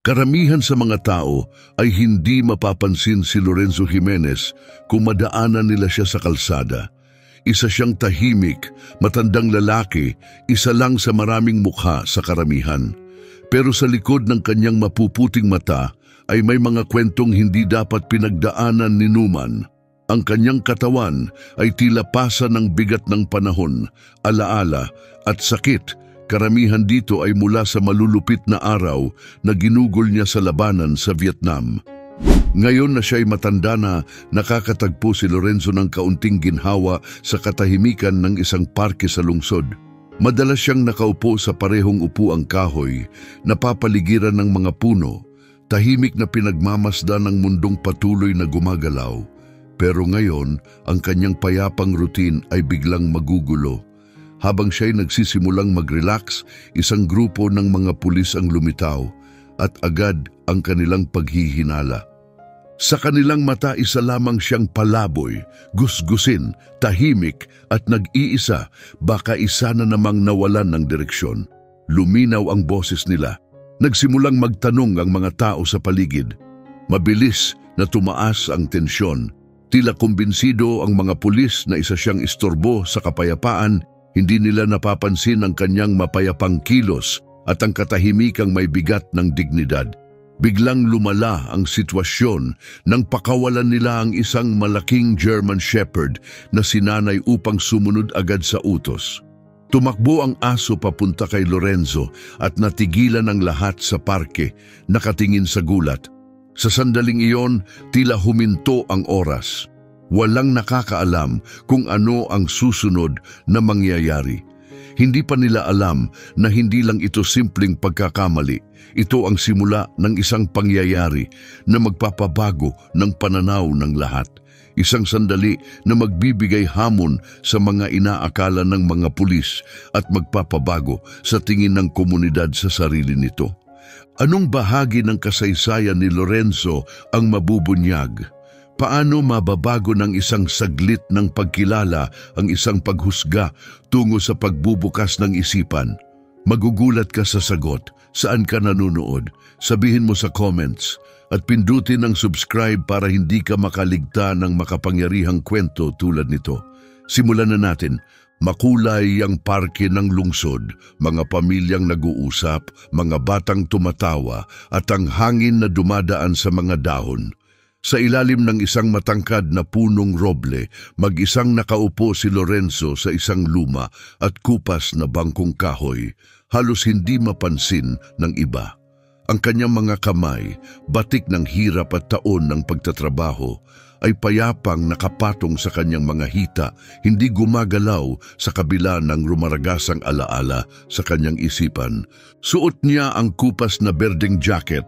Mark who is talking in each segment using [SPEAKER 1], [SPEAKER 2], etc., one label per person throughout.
[SPEAKER 1] Karamihan sa mga tao ay hindi mapapansin si Lorenzo Jimenez kung madaanan nila siya sa kalsada. Isa siyang tahimik, matandang lalaki, isa lang sa maraming mukha sa karamihan. Pero sa likod ng kanyang mapuputing mata ay may mga kwentong hindi dapat pinagdaanan ni Numan. Ang kanyang katawan ay tila pasa ng bigat ng panahon, alaala at sakit. Karamihan dito ay mula sa malulupit na araw na ginugol niya sa labanan sa Vietnam. Ngayon na siya'y matanda na, nakakatagpo si Lorenzo ng kaunting ginhawa sa katahimikan ng isang parke sa lungsod. Madalas siyang nakaupo sa parehong upuang kahoy, napapaligiran ng mga puno, tahimik na pinagmamasdan ng mundong patuloy na gumagalaw. Pero ngayon, ang kanyang payapang routine ay biglang magugulo. Habang siya'y nagsisimulang mag-relax, isang grupo ng mga pulis ang lumitaw at agad ang kanilang paghihinala. Sa kanilang mata isa lamang siyang palaboy, gusgusin, tahimik at nag-iisa, baka isa na namang nawalan ng direksyon. Luminaw ang boses nila. Nagsimulang magtanong ang mga tao sa paligid. Mabilis na tumaas ang tensyon. Tila kumbinsido ang mga pulis na isa siyang istorbo sa kapayapaan. Hindi nila napapansin ang kanyang mapayapang kilos at ang katahimikang may bigat ng dignidad. Biglang lumala ang sitwasyon nang pakawalan nila ang isang malaking German Shepherd na sinanay upang sumunod agad sa utos. Tumakbo ang aso papunta kay Lorenzo at natigilan ang lahat sa parke, nakatingin sa gulat. Sa sandaling iyon, tila huminto ang oras. Walang nakakaalam kung ano ang susunod na mangyayari. Hindi pa nila alam na hindi lang ito simpleng pagkakamali. Ito ang simula ng isang pangyayari na magpapabago ng pananaw ng lahat. Isang sandali na magbibigay hamon sa mga inaakala ng mga pulis at magpapabago sa tingin ng komunidad sa sarili nito. Anong bahagi ng kasaysayan ni Lorenzo ang mabubunyag? Paano mababago ng isang saglit ng pagkilala ang isang paghusga tungo sa pagbubukas ng isipan? Magugulat ka sa sagot. Saan ka nanonood? Sabihin mo sa comments at pindutin ang subscribe para hindi ka makaligta ng makapangyarihang kwento tulad nito. Simulan na natin. Makulay ang parke ng lungsod, mga pamilyang nag-uusap, mga batang tumatawa at ang hangin na dumadaan sa mga dahon. Sa ilalim ng isang matangkad na punong roble, mag-isang nakaupo si Lorenzo sa isang luma at kupas na bangkong kahoy, halos hindi mapansin ng iba. Ang kanyang mga kamay, batik ng hirap at taon ng pagtatrabaho, ay payapang nakapatong sa kanyang mga hita, hindi gumagalaw sa kabila ng rumaragasang alaala sa kanyang isipan. Suot niya ang kupas na berdeng jacket,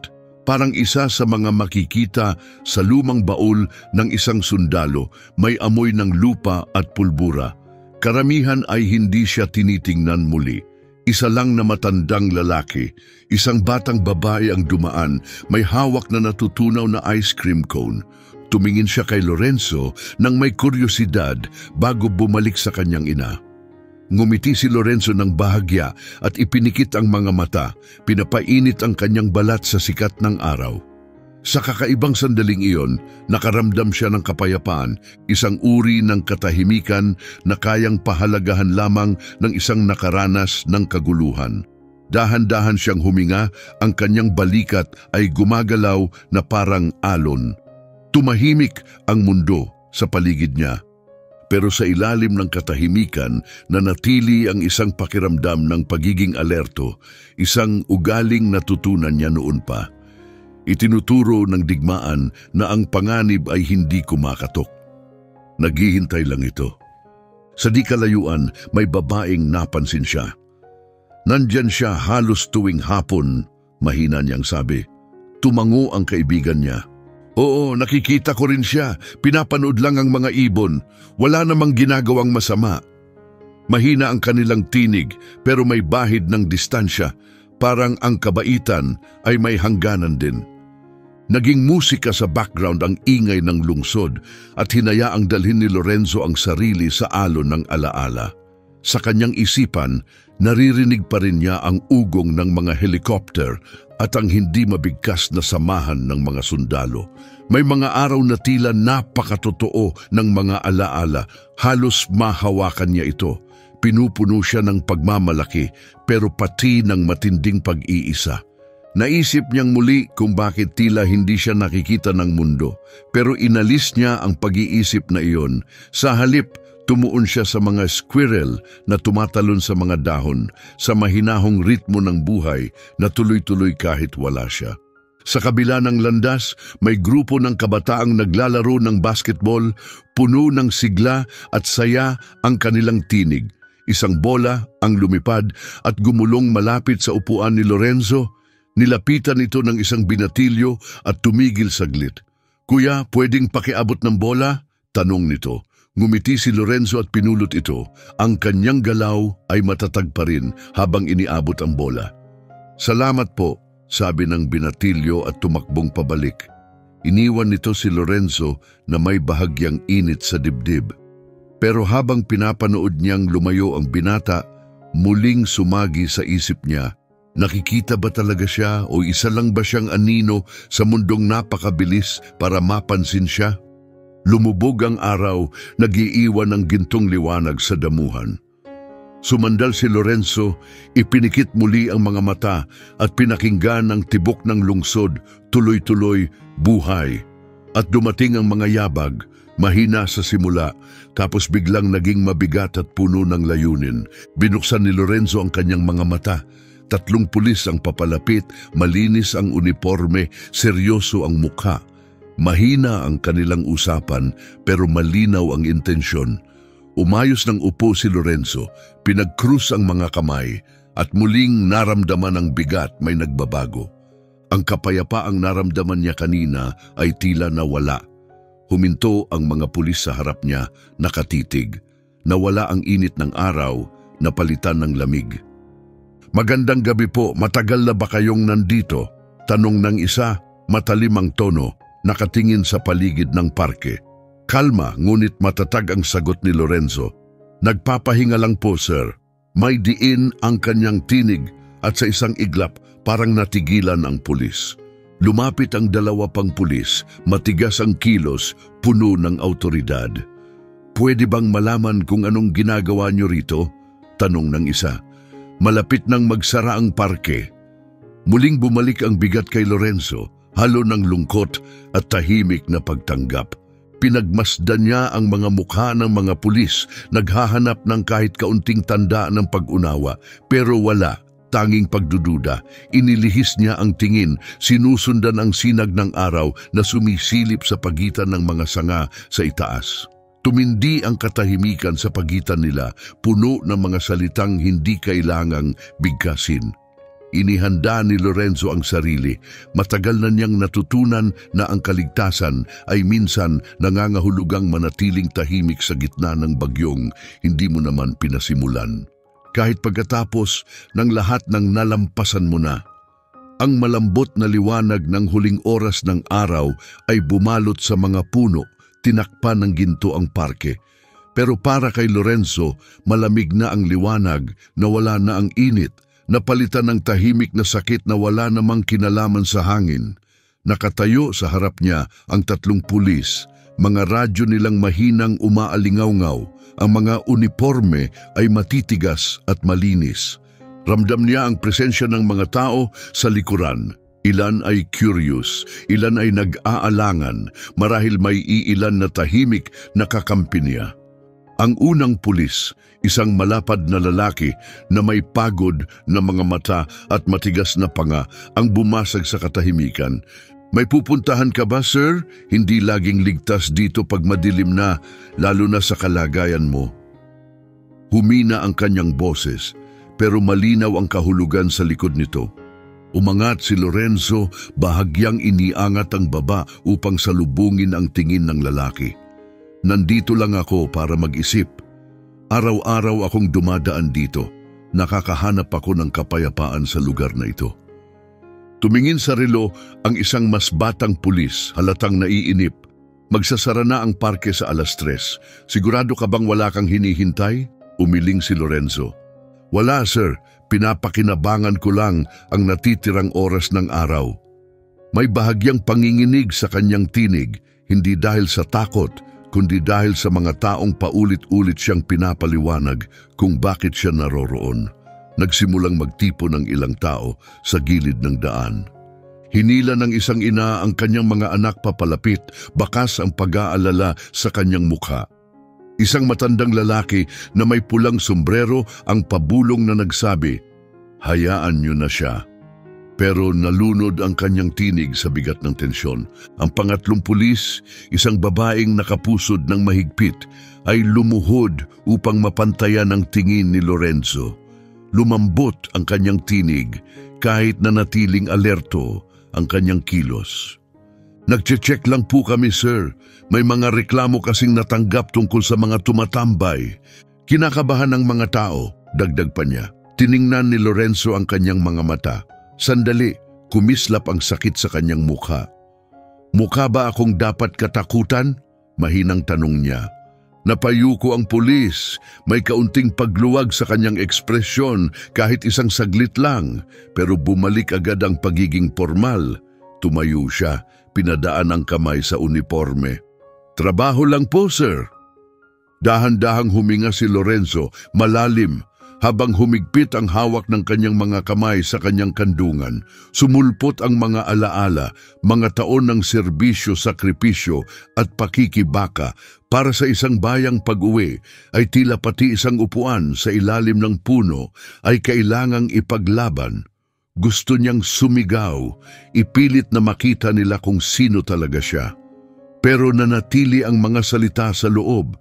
[SPEAKER 1] parang isa sa mga makikita sa lumang baul ng isang sundalo, may amoy ng lupa at pulbura. Karamihan ay hindi siya tinitingnan muli. Isa lang na matandang lalaki, isang batang babae ang dumaan, may hawak na natutunaw na ice cream cone. Tumingin siya kay Lorenzo nang may kuryosidad bago bumalik sa kanyang ina. Ngumiti si Lorenzo ng bahagya at ipinikit ang mga mata, pinapainit ang kanyang balat sa sikat ng araw. Sa kakaibang sandaling iyon, nakaramdam siya ng kapayapaan, isang uri ng katahimikan na kayang pahalagahan lamang ng isang nakaranas ng kaguluhan. Dahan-dahan siyang huminga, ang kanyang balikat ay gumagalaw na parang alon. Tumahimik ang mundo sa paligid niya. Pero sa ilalim ng katahimikan, nanatili ang isang pakiramdam ng pagiging alerto, isang ugaling natutunan niya noon pa. Itinuturo ng digmaan na ang panganib ay hindi kumakatok. Naghihintay lang ito. Sa di kalayuan, may babaeng napansin siya. Nandyan siya halos tuwing hapon, mahina niyang sabi. Tumango ang kaibigan niya. Oo, nakikita ko rin siya. Pinapanood lang ang mga ibon. Wala namang ginagawang masama. Mahina ang kanilang tinig pero may bahid ng distansya. Parang ang kabaitan ay may hangganan din. Naging musika sa background ang ingay ng lungsod at hinayaang dalhin ni Lorenzo ang sarili sa alon ng alaala. Sa kanyang isipan, naririnig pa rin niya ang ugong ng mga helicopter at ang hindi mabigkas na samahan ng mga sundalo. May mga araw na tila napakatotoo ng mga alaala, halos mahawakan niya ito. Pinupuno siya ng pagmamalaki pero pati ng matinding pag-iisa. Naisip niyang muli kung bakit tila hindi siya nakikita ng mundo, pero inalis niya ang pag-iisip na iyon. Sa halip, tumuon siya sa mga squirrel na tumatalon sa mga dahon, sa mahinahong ritmo ng buhay na tuloy-tuloy kahit wala siya. Sa kabila ng landas, may grupo ng kabataang naglalaro ng basketball, puno ng sigla at saya ang kanilang tinig. Isang bola ang lumipad at gumulong malapit sa upuan ni Lorenzo. Nilapitan ito ng isang binatilyo at tumigil saglit. "Kuya, pwedeng pakiabot ng bola?" tanong nito. Ngumiti si Lorenzo at pinulot ito. Ang kanyang galaw ay matatag pa rin habang iniabot ang bola. "Salamat po," sabi ng binatilyo at tumakbong pabalik. Iniwan nito si Lorenzo na may bahagyang init sa dibdib. Pero habang pinapanood niyang lumayo ang binata, muling sumagi sa isip niya. Nakikita ba talaga siya o isa lang ba siyang anino sa mundong napakabilis para mapansin siya? Lumubog ang araw, nag-iiwan ng gintong liwanag sa damuhan. Sumandal si Lorenzo, ipinikit muli ang mga mata at pinakinggan ang tibok ng lungsod, tuloy-tuloy, buhay. At dumating ang mga yabag, mahina sa simula, tapos biglang naging mabigat at puno ng layunin. Binuksan ni Lorenzo ang kanyang mga mata. 3 pulis ang papalapit, malinis ang uniforme, seryoso ang mukha. Mahina ang kanilang usapan pero malinaw ang intensyon. Umayos ng upo si Lorenzo, pinagkrus ang mga kamay at muling naramdaman ang bigat may nagbabago. Ang kapayapaang naramdaman niya kanina ay tila nawala. Huminto ang mga pulis sa harap niya, nakatitig. Nawala ang init ng araw, napalitan ng lamig. "Magandang gabi po, matagal na ba kayong nandito?" tanong ng isa, matalim ang tono, nakatingin sa paligid ng parke. Kalma ngunit matatag ang sagot ni Lorenzo. "Nagpapahinga lang po, sir." May diin ang kanyang tinig at sa isang iglap parang natigilan ang pulis. Lumapit ang 2 pang pulis, matigas ang kilos, puno ng autoridad. "Pwede bang malaman kung anong ginagawa niyo rito?" tanong ng isa. Malapit nang magsara ang parke. Muling bumalik ang bigat kay Lorenzo, halo ng lungkot at tahimik na pagtanggap. Pinagmasdan niya ang mga mukha ng mga pulis, naghahanap ng kahit kaunting tanda ng pag-unawa, pero wala, tanging pagdududa. Inilihis niya ang tingin, sinusundan ang sinag ng araw na sumisilip sa pagitan ng mga sanga sa itaas. Tumindi ang katahimikan sa pagitan nila, puno ng mga salitang hindi kailangang bigkasin. Inihanda ni Lorenzo ang sarili. Matagal na niyang natutunan na ang kaligtasan ay minsan nangangahulugang manatiling tahimik sa gitna ng bagyong hindi mo naman pinasimulan. Kahit pagkatapos ng lahat ng nalampasan mo na. Ang malambot na liwanag ng huling oras ng araw ay bumalot sa mga puno, tinakpan ng ginto ang parke. Pero para kay Lorenzo, malamig na ang liwanag, nawala na ang init, napalitan ng tahimik na sakit na wala namang kinalaman sa hangin. Nakatayo sa harap niya ang 3 pulis, mga radyo nilang mahinang umaalingaw-ngaw, ang mga uniforme ay matitigas at malinis. Ramdam niya ang presensya ng mga tao sa likuran. Ilan ay curious, ilan ay nag-aalangan, marahil may iilan na tahimik na kakampi niya. Ang unang pulis, isang malapad na lalaki na may pagod na mga mata at matigas na panga, ang bumasag sa katahimikan. "May pupuntahan ka ba, sir? Hindi laging ligtas dito pag madilim na, lalo na sa kalagayan mo." Humina ang kanyang boses, pero malinaw ang kahulugan sa likod nito. Umangat si Lorenzo, bahagyang iniangat ang baba upang salubungin ang tingin ng lalaki. "Nandito lang ako para mag-isip. Araw-araw akong dumadaan dito. Nakakahanap ako ng kapayapaan sa lugar na ito." Tumingin sa relo ang isang mas batang pulis, halatang naiinip. "Magsasara na ang parke sa 3:00. Sigurado ka bang wala kang hinihintay?" Umiling si Lorenzo. Wala sir, pinapakinabangan ko lang ang natitirang oras ng araw. May bahagyang panginginig sa kanyang tinig, hindi dahil sa takot, kundi dahil sa mga taong paulit-ulit siyang pinapaliwanag kung bakit siya naroroon. Nagsimulang magtipon ng ilang tao sa gilid ng daan. Hinila ng isang ina ang kanyang mga anak papalapit, bakas ang pag-aalala sa kanyang mukha. Isang matandang lalaki na may pulang sombrero ang pabulong na nagsabi, "Hayaan niyo na siya." Pero nalunod ang kanyang tinig sa bigat ng tensyon. Ang pangatlong pulis, isang babaeng nakapusod ng mahigpit, ay lumuhod upang mapantayan ang tingin ni Lorenzo. Lumambot ang kanyang tinig kahit na natiling alerto ang kanyang kilos. "Nagche-check lang po kami, sir. May mga reklamo kasing natanggap tungkol sa mga tumatambay." Kinakabahan ng mga tao, dagdag pa niya. Tiningnan ni Lorenzo ang kanyang mga mata. Sandali, kumislap ang sakit sa kanyang mukha. "Mukha ba akong dapat katakutan?" Mahinang tanong niya. Napayuko ang pulis. May kaunting pagluwag sa kanyang ekspresyon kahit isang saglit lang, pero bumalik agad ang pagiging formal. Tumayo siya, pinadaan ang kamay sa uniforme. "Trabaho lang po, sir." Dahan-dahang huminga si Lorenzo, malalim, habang humigpit ang hawak ng kanyang mga kamay sa kanyang kandungan. Sumulpot ang mga alaala, mga taon ng serbisyo, sakripisyo at pakikibaka para sa isang bayang pag-uwi, ay tila pati isang upuan sa ilalim ng puno ay kailangang ipaglaban. Gusto niyang sumigaw, ipilit na makita nila kung sino talaga siya. Pero nanatili ang mga salita sa loob.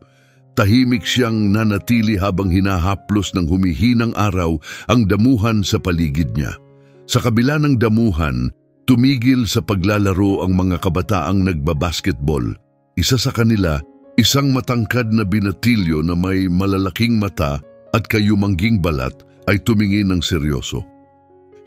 [SPEAKER 1] Tahimik siyang nanatili habang hinahaplos ng humihinang araw ang damuhan sa paligid niya. Sa kabila ng damuhan, tumigil sa paglalaro ang mga kabataang nagbabasketball. Isa sa kanila, isang matangkad na binatilyo na may malalaking mata at kayumangging balat, ay tumingin ng seryoso.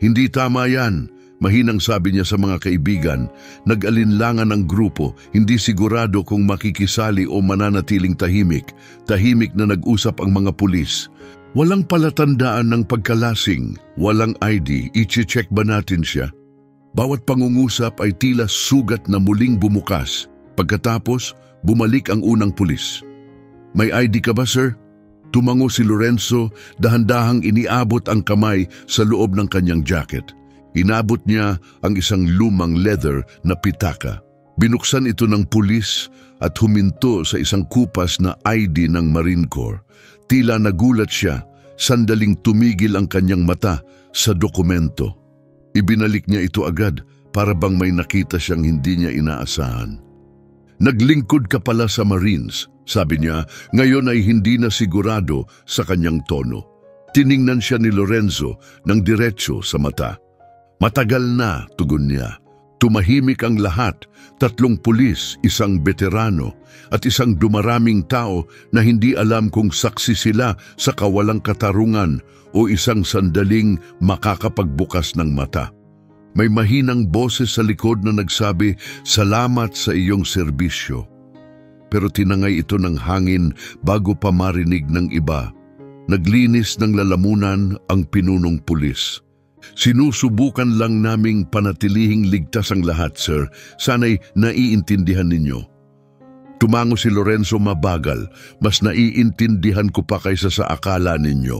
[SPEAKER 1] "Hindi tama yan," mahinang sabi niya sa mga kaibigan. Nag-alinlangan ang grupo, hindi sigurado kung makikisali o mananatiling tahimik. Tahimik na nag-usap ang mga pulis. Walang palatandaan ng pagkalasing, walang ID, i-check ba natin siya? Bawat pangungusap ay tila sugat na muling bumukas. Pagkatapos, bumalik ang unang pulis. "May ID ka ba, sir?" Tumango si Lorenzo, dahan-dahang iniabot ang kamay sa loob ng kanyang jacket. Inabot niya ang isang lumang leather na pitaka. Binuksan ito ng pulis at huminto sa isang kupas na ID ng Marine Corps. Tila nagulat siya, sandaling tumigil ang kanyang mata sa dokumento. Ibinalik niya ito agad para bang may nakita siyang hindi niya inaasahan. "Naglingkod ka pala sa Marines," sabi niya, ngayon ay hindi na sigurado sa kanyang tono. Tiningnan siya ni Lorenzo ng diretso sa mata. "Matagal na," tugon niya. Tumahimik ang lahat, 3 pulis, isang veterano at isang dumaraming tao na hindi alam kung saksi sila sa kawalang katarungan o isang sandaling makakapagbukas ng mata. May mahinang boses sa likod na nagsabi, "Salamat sa iyong serbisyo." Pero tinangay ito ng hangin bago pa marinig ng iba. Naglinis ng lalamunan ang pinunong pulis. "Sinusubukan lang naming panatilihing ligtas ang lahat, sir. Sana'y naiintindihan ninyo." Tumango si Lorenzo mabagal. "Mas naiintindihan ko pa kaysa sa akala ninyo."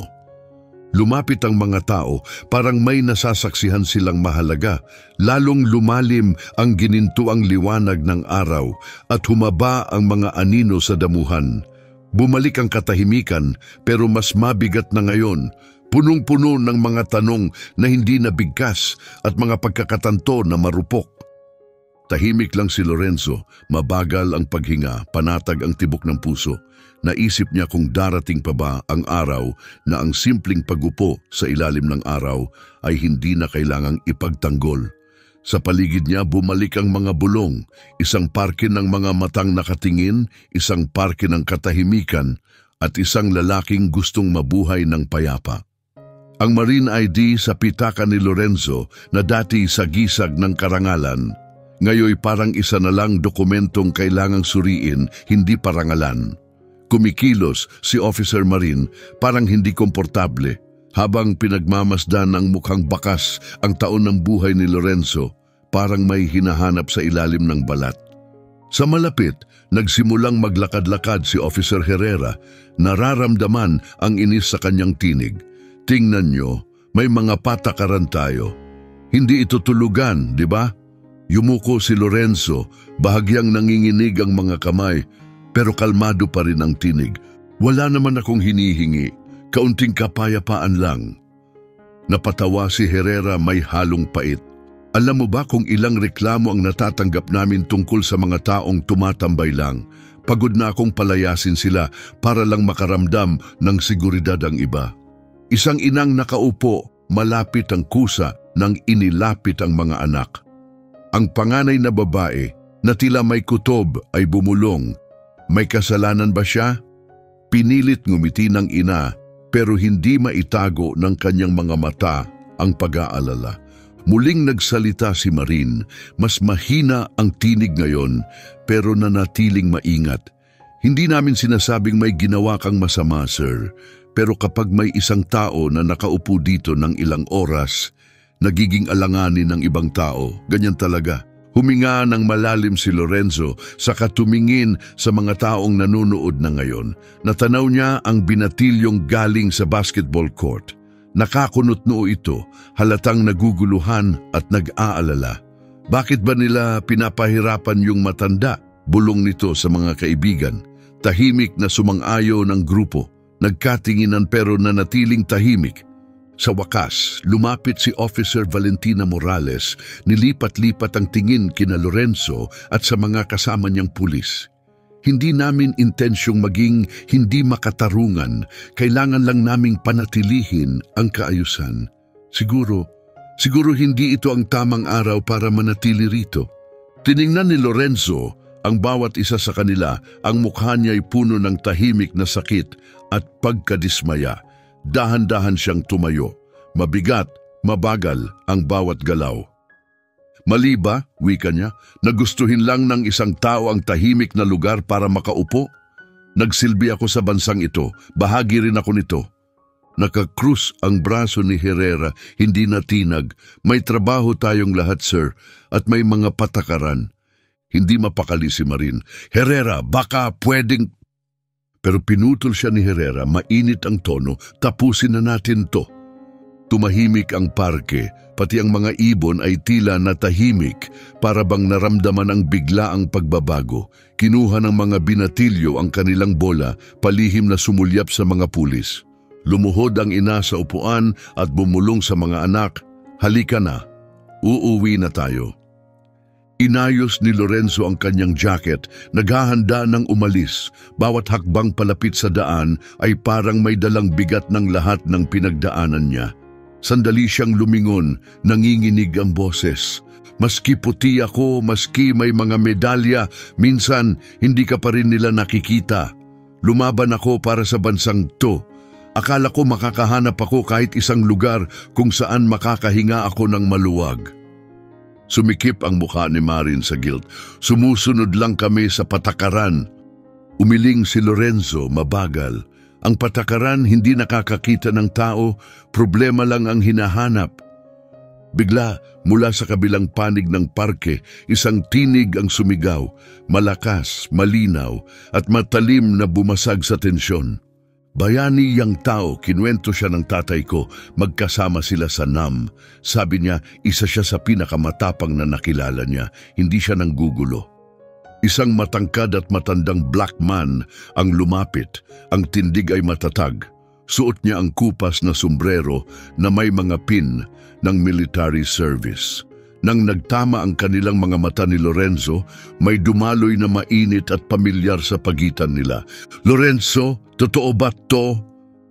[SPEAKER 1] Lumapit ang mga tao, parang may nasasaksihan silang mahalaga. Lalong lumalim ang ginintuang liwanag ng araw at humaba ang mga anino sa damuhan. Bumalik ang katahimikan, pero mas mabigat na ngayon. Punong-puno ng mga tanong na hindi nabigkas at mga pagkakatanto na marupok. Tahimik lang si Lorenzo, mabagal ang paghinga, panatag ang tibok ng puso. Naisip niya kung darating pa ba ang araw na ang simpleng pagupo sa ilalim ng araw ay hindi na kailangang ipagtanggol. Sa paligid niya bumalik ang mga bulong, isang parke ng mga matang nakatingin, isang parke ng katahimikan, at isang lalaking gustong mabuhay ng payapa. Ang Marine ID sa pitaka ni Lorenzo na dati sagisag ng karangalan, ngayoy parang isa na lang dokumentong kailangang suriin, hindi parangalan. Kumikilos si Officer Marin parang hindi komportable habang pinagmamasdan ng mukhang bakas ang taon ng buhay ni Lorenzo, parang may hinahanap sa ilalim ng balat. Sa malapit, nagsimulang maglakad-lakad si Officer Herrera, nararamdaman ang inis sa kanyang tinig. Tingnan nyo, may mga patakaran tayo. Hindi ito tulugan, di ba? Yumuko si Lorenzo, bahagyang nanginginig ang mga kamay, pero kalmado pa rin ang tinig. Wala naman akong hinihingi, kaunting kapayapaan lang. Napatawa si Herrera may halong pait. Alam mo ba kung ilang reklamo ang natatanggap namin tungkol sa mga taong tumatambay lang? Pagod na akong palayasin sila para lang makaramdam ng seguridad ang iba. Isang inang nakaupo, malapit ang kusa nang inilapit ang mga anak. Ang panganay na babae na tila may kutob ay bumulong. May kasalanan ba siya? Pinilit ngumiti ng ina pero hindi maitago ng kanyang mga mata ang pag-aalala. Muling nagsalita si Marin, mas mahina ang tinig ngayon pero nanatiling maingat. Hindi namin sinasabing may ginawa kang masama, sir. Pero kapag may isang tao na nakaupo dito ng ilang oras, nagiging alanganin ng ibang tao. Ganyan talaga. Huminga ng malalim si Lorenzo saka tumingin sa mga taong nanonood na ngayon. Natanaw niya ang binatilyong galing sa basketball court. Nakakunot noo ito, halatang naguguluhan at nag-aalala. Bakit ba nila pinapahirapan yung matanda? Bulong nito sa mga kaibigan. Tahimik na sumang-ayo ng grupo. Nagkatinginan pero nanatiling tahimik. Sa wakas, lumapit si Officer Valentina Morales, nilipat-lipat ang tingin kina Lorenzo at sa mga kasama niyang pulis. Hindi namin intensyong maging hindi makatarungan, kailangan lang naming panatilihin ang kaayusan. Siguro hindi ito ang tamang araw para manatili rito. Tiningnan ni Lorenzo ang bawat isa sa kanila, ang mukha niya ay puno ng tahimik na sakit at pagkadismaya. Dahan-dahan siyang tumayo. Mabigat, mabagal ang bawat galaw. Mali ba, wika niya, nagustuhin lang ng isang tao ang tahimik na lugar para makaupo? Nagsilbi ako sa bansang ito, bahagi rin ako nito. Nakakrus ang braso ni Herrera, hindi natinag. May trabaho tayong lahat, sir, at may mga patakaran. Hindi mapakali si Marin. Herrera, baka pwedeng... Pero pinutol siya ni Herrera, mainit ang tono, tapusin na natin to. Tumahimik ang parke, pati ang mga ibon ay tila natahimik para bang naramdaman ang biglaang pagbabago. Kinuha ng mga binatilyo ang kanilang bola, palihim na sumulyap sa mga pulis. Lumuhod ang ina sa upuan at bumulong sa mga anak, halika na, uuwi na tayo. Inayos ni Lorenzo ang kanyang jacket, naghahanda ng umalis. Bawat hakbang palapit sa daan ay parang may dalang bigat ng lahat ng pinagdaanan niya. Sandali siyang lumingon, nanginginig ang boses. Maski puti ako, maski may mga medalya, minsan hindi ka pa rin nila nakikita. Lumaban ako para sa bansang to. Akala ko makakahanap ako kahit isang lugar kung saan makakahinga ako ng maluwag. Sumikip ang mukha ni Marin sa guilt. Sumusunod lang kami sa patakaran. Umiling si Lorenzo, mabagal. Ang patakaran hindi nakakakita ng tao, problema lang ang hinahanap. Bigla, mula sa kabilang panig ng parke, isang tinig ang sumigaw, malakas, malinaw, at matalim na bumasag sa tensyon. Bayani yang tao, kinuwento siya ng tatay ko, magkasama sila sa NAM. Sabi niya, isa siya sa pinakamatapang na nakilala niya, hindi siya nanggugulo. Isang matangkad at matandang black man ang lumapit, ang tindig ay matatag. Suot niya ang kupas na sombrero na may mga pin ng military service. Nang nagtama ang kanilang mga mata ni Lorenzo, may dumaloy na mainit at pamilyar sa pagitan nila. Lorenzo, totoo ba to?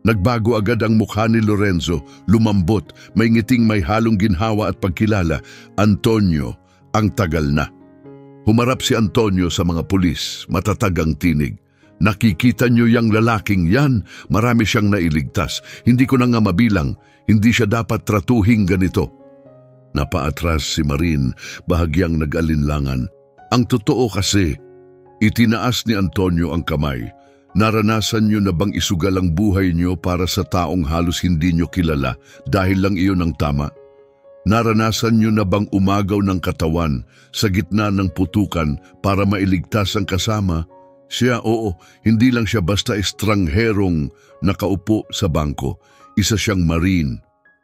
[SPEAKER 1] Nagbago agad ang mukha ni Lorenzo, lumambot, may ngiting may halong ginhawa at pagkilala. Antonio, ang tagal na. Humarap si Antonio sa mga pulis, matatag ang tinig. Nakikita niyo yang lalaking yan, marami siyang nailigtas. Hindi ko na nga mabilang, hindi siya dapat tratuhing ganito. Napaatras si Marin, bahagyang nag-alinlangan. Ang totoo kasi, itinaas ni Antonio ang kamay. Naranasan niyo na bang isugal ang buhay niyo para sa taong halos hindi niyo kilala dahil lang iyon ang tama? Naranasan niyo na bang umagaw ng katawan sa gitna ng putukan para mailigtas ang kasama? Siya, oo, hindi lang siya basta estrangherong nakaupo sa bangko. Isa siyang Marine.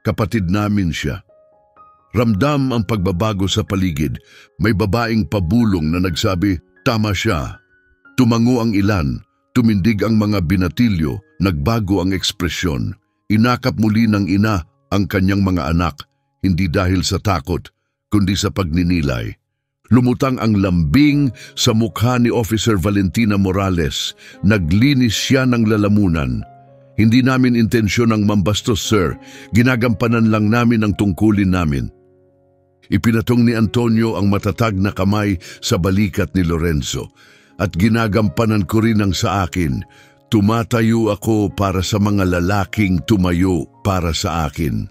[SPEAKER 1] Kapatid namin siya. Ramdam ang pagbabago sa paligid. May babaeng pabulong na nagsabi, tama siya. Tumango ang ilan, tumindig ang mga binatilyo, nagbago ang ekspresyon. Inakap muli ng ina ang kanyang mga anak, hindi dahil sa takot, kundi sa pagninilay. Lumutang ang lambing sa mukha ni Officer Valentina Morales. Naglinis siya ng lalamunan. Hindi namin intensyon ang mambastos, sir. Ginagampanan lang namin ang tungkulin namin. Ipinatong ni Antonio ang matatag na kamay sa balikat ni Lorenzo at ginagampanan ko rin ang sa akin. Tumatayo ako para sa mga lalaking tumayo para sa akin.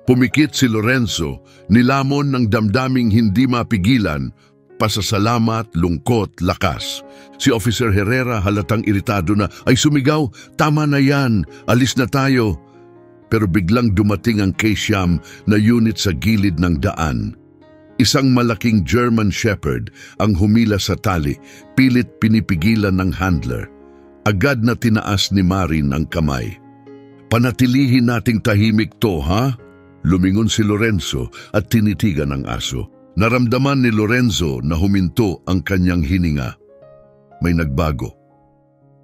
[SPEAKER 1] Pumikit si Lorenzo, nilamon ng damdaming hindi mapigilan, pasasalamat, lungkot, lakas. Si Officer Herrera halatang iritado na, ay sumigaw, tama na yan, alis na tayo. Pero biglang dumating ang K-Siam na unit sa gilid ng daan. Isang malaking German Shepherd ang humila sa tali, pilit pinipigilan ng handler. Agad na tinaas ni Marin ang kamay. Panatilihin nating tahimik to, ha? Lumingon si Lorenzo at tinitigan ang aso. Naramdaman ni Lorenzo na huminto ang kanyang hininga. May nagbago.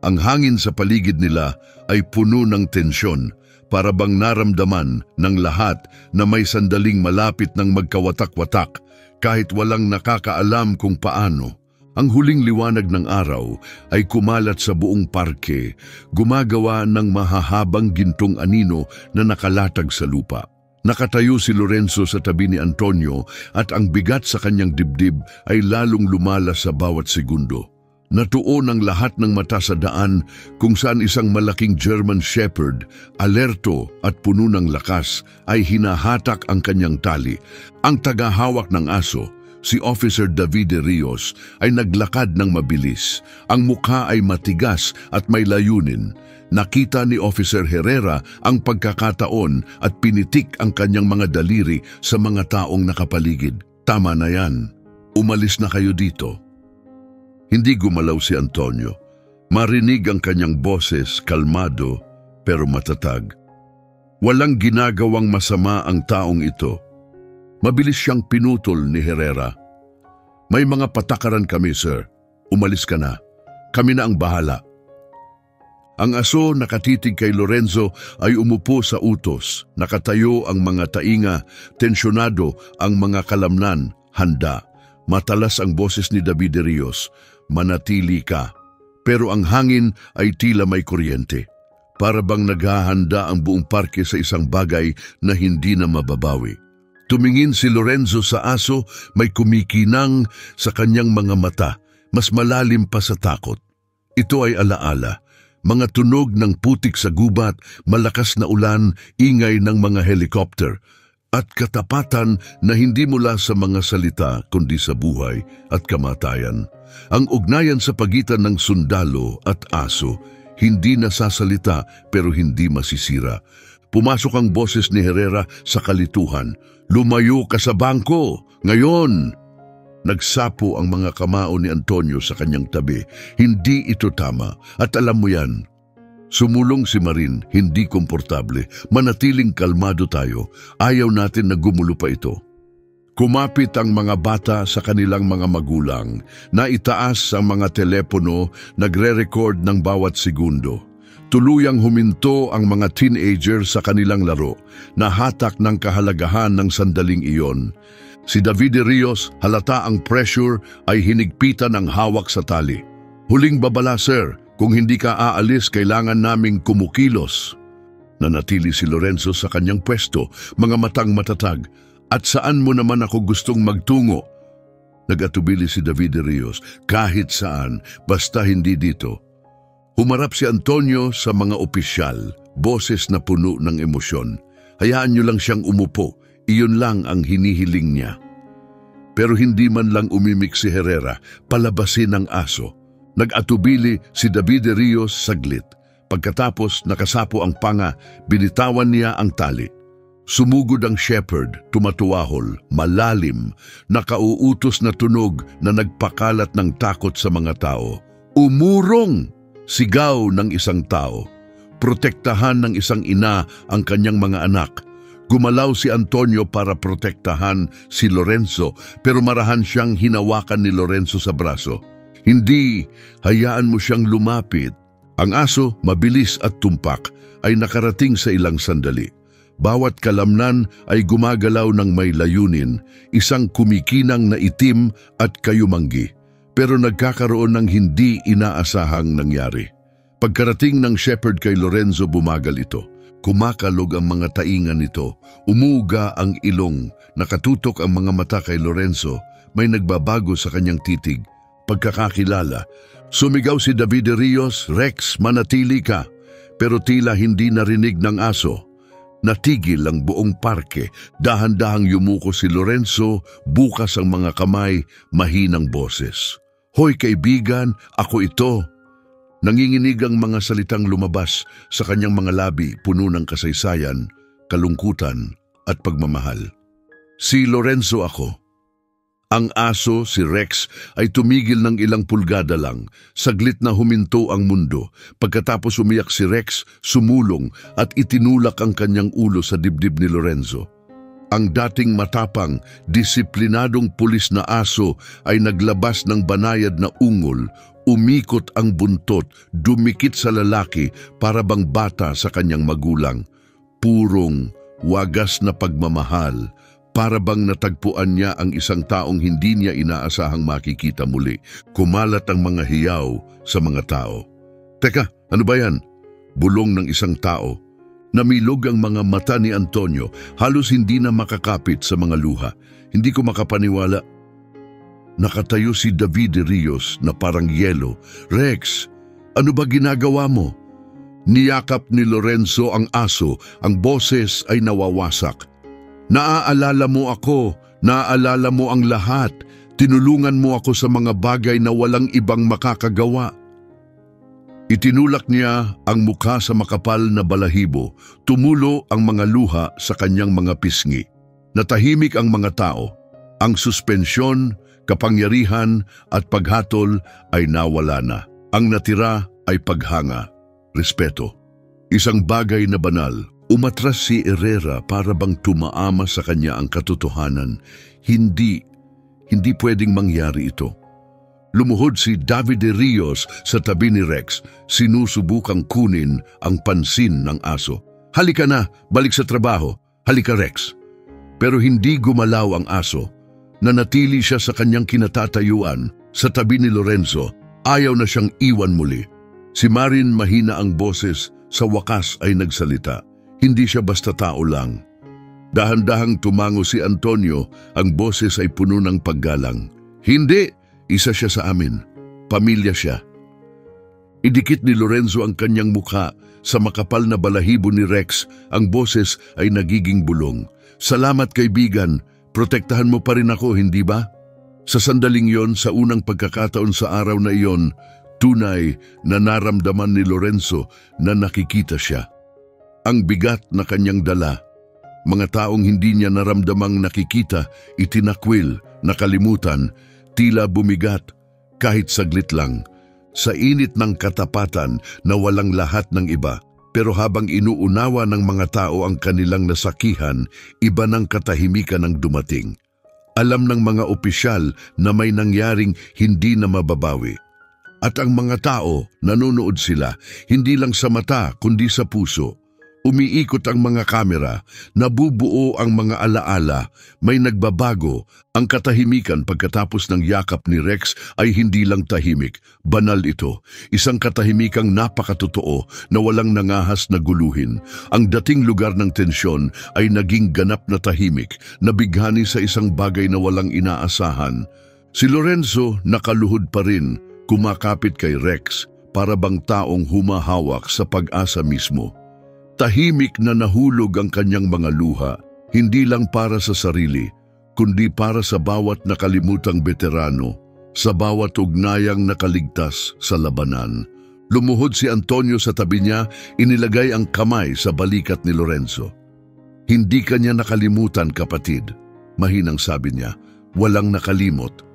[SPEAKER 1] Ang hangin sa paligid nila ay puno ng tensyon, para bang naramdaman ng lahat na may sandaling malapit ng magkawatak-watak kahit walang nakakaalam kung paano. Ang huling liwanag ng araw ay kumalat sa buong parke, gumagawa ng mahahabang gintong anino na nakalatag sa lupa. Nakatayo si Lorenzo sa tabi ni Antonio at ang bigat sa kanyang dibdib ay lalong lumala sa bawat segundo. Natuon ang lahat ng mata sa daan kung saan isang malaking German Shepherd, alerto at puno ng lakas, ay hinahatak ang kanyang tali. Ang tagahawak ng aso, si Officer David Rios, ay naglakad ng mabilis. Ang mukha ay matigas at may layunin. Nakita ni Officer Herrera ang pagkakataon at pinitik ang kanyang mga daliri sa mga taong nakapaligid. Tama na yan. Umalis na kayo dito. Hindi gumalaw si Antonio. Marinig ang kanyang boses, kalmado pero matatag. Walang ginagawang masama ang taong ito. Mabilis siyang pinutol ni Herrera. May mga patakaran kami, sir. Umalis ka na. Kami na ang bahala. Ang aso nakatitig kay Lorenzo ay umupo sa utos. Nakatayo ang mga tainga, tensyonado ang mga kalamnan, handa. Matalas ang boses ni David Rios. Manatili ka. Pero ang hangin ay tila may kuryente. Para bang naghahanda ang buong parke sa isang bagay na hindi na mababawi. Tumingin si Lorenzo sa aso, may kumikinang sa kanyang mga mata, mas malalim pa sa takot. Ito ay alaala. Mga tunog ng putik sa gubat, malakas na ulan, ingay ng mga helicopter, at katapatan na hindi mula sa mga salita kundi sa buhay at kamatayan. Ang ugnayan sa pagitan ng sundalo at aso, hindi nasasalita pero hindi masisira. Pumasok ang boses ni Herrera sa kalituhan. Lumayo ka sa bangko! Ngayon! Nagsapo ang mga kamao ni Antonio sa kanyang tabi. Hindi ito tama at alam mo yan. Sumulong si Marin, hindi komportable. Manatiling kalmado tayo. Ayaw natin na gumulo pa ito. Kumapit ang mga bata sa kanilang mga magulang. Naitaas ang mga telepono, nagre-record ng bawat segundo. Tuluyang huminto ang mga teenager sa kanilang laro. Nahatak ng kahalagahan ng sandaling iyon. Si David Rios, halata ang pressure ay hinigpitan ng hawak sa tali. Huling babala, sir. Kung hindi ka aalis, kailangan naming kumukilos. Nanatili si Lorenzo sa kanyang pwesto, mga matang matatag. At saan mo naman ako gustong magtungo? Nag-atubili si David Rios, kahit saan, basta hindi dito. Humarap si Antonio sa mga opisyal, boses na puno ng emosyon. Hayaan niyo lang siyang umupo, iyon lang ang hinihiling niya. Pero hindi man lang umimik si Herrera, palabasin ang aso. Nag-atubili si David Rios saglit. Pagkatapos nakasapo ang panga, binitawan niya ang tali. Sumugod ang shepherd, tumatuwahol, malalim, nakauutos na tunog na nagpakalat ng takot sa mga tao. Umurong! Sigaw ng isang tao. Protektahan ng isang ina ang kanyang mga anak. Gumalaw si Antonio para protektahan si Lorenzo, pero marahan siyang hinawakan ni Lorenzo sa braso. Hindi, hayaan mo siyang lumapit. Ang aso, mabilis at tumpak, ay nakarating sa ilang sandali. Bawat kalamnan ay gumagalaw ng may layunin, isang kumikinang na itim at kayumanggi. Pero nagkakaroon ng hindi inaasahang nangyari. Pagkarating ng shepherd kay Lorenzo, bumagal ito. Kumakalog ang mga taingan nito. Umuga ang ilong. Nakatutok ang mga mata kay Lorenzo. May nagbabago sa kanyang titig. Pagkakakilala, sumigaw si David Rios, "Rex, manatili ka!" Pero tila hindi narinig ng aso. Natigil ang buong parke. Dahan-dahang yumuko si Lorenzo, bukas ang mga kamay, mahinang boses. "Hoy kaibigan, ako ito." Nanginginig ang mga salitang lumabas sa kanyang mga labi, puno ng kasaysayan, kalungkutan at pagmamahal. "Si Lorenzo ako." Ang aso, si Rex, ay tumigil ng ilang pulgada lang. Saglit na huminto ang mundo. Pagkatapos umiyak si Rex, sumulong at itinulak ang kanyang ulo sa dibdib ni Lorenzo. Ang dating matapang, disiplinadong pulis na aso ay naglabas ng banayad na ungol. Umikot ang buntot, dumikit sa lalaki para bang bata sa kanyang magulang. Purong, wagas na pagmamahal. Para bang natagpuan niya ang isang taong hindi niya inaasahang makikita muli. Kumalat ang mga hiyaw sa mga tao. "Teka, ano ba yan?" Bulong ng isang tao. Namilog ang mga mata ni Antonio, halos hindi na makakapit sa mga luha. "Hindi ko makapaniwala." Nakatayo si David Rios na parang yelo. "Rex, ano ba ginagawa mo?" Niyakap ni Lorenzo ang aso, ang boses ay nawawasak. "Naaalala mo ako, naaalala mo ang lahat. Tinulungan mo ako sa mga bagay na walang ibang makakagawa." Itinulak niya ang mukha sa makapal na balahibo. Tumulo ang mga luha sa kanyang mga pisngi. Natahimik ang mga tao. Ang suspensyon, kapangyarihan at paghatol ay nawala na. Ang natira ay paghanga, respeto. Isang bagay na banal. Umatras si Herrera para bang tumaama sa kanya ang katotohanan. Hindi pwedeng mangyari ito. Lumuhod si David Rios sa tabi ni Rex, sinusubukang kunin ang pansin ng aso. "Halika na, balik sa trabaho. Halika Rex." Pero hindi gumalaw ang aso. Nanatili siya sa kanyang kinatatayuan, sa tabi ni Lorenzo. Ayaw na siyang iwan muli. Si Marin, mahina ang boses, sa wakas ay nagsalita. Hindi siya basta tao lang. Dahan-dahang tumango si Antonio, ang boses ay puno ng paggalang. "Hindi, isa siya sa amin. Pamilya siya." Idikit ni Lorenzo ang kanyang mukha sa makapal na balahibo ni Rex, ang boses ay nagiging bulong. "Salamat kaibigan, protektahan mo pa rin ako, hindi ba?" Sa sandaling yon, sa unang pagkakataon sa araw na iyon, tunay na naramdaman ni Lorenzo na nakikita siya. Ang bigat na kanyang dala, mga taong hindi niya naramdamang nakikita, itinakwil, nakalimutan, tila bumigat, kahit saglit lang. Sa init ng katapatan na walang lahat ng iba, pero habang inuunawa ng mga tao ang kanilang nasakihan, iba ng katahimikan ang dumating. Alam ng mga opisyal na may nangyaring hindi na mababawi. At ang mga tao, nanonood sila, hindi lang sa mata kundi sa puso. Umiikot ang mga kamera, nabubuo ang mga alaala, may nagbabago. Ang katahimikan pagkatapos ng yakap ni Rex ay hindi lang tahimik, banal ito. Isang katahimikang napakatotoo na walang nangahas na guluhin. Ang dating lugar ng tensyon ay naging ganap na tahimik, nabighani sa isang bagay na walang inaasahan. Si Lorenzo nakaluhod pa rin, kumakapit kay Rex, para bang taong humahawak sa pag-asa mismo. Tahimik na nahulog ang kanyang mga luha, hindi lang para sa sarili, kundi para sa bawat nakalimutang veterano. Sa bawat ugnayang nakaligtas sa labanan, lumuhod si Antonio sa tabi niya, inilagay ang kamay sa balikat ni Lorenzo. "Hindi ka niya nakalimutan, kapatid," mahinang sabi niya. "Walang nakalimot."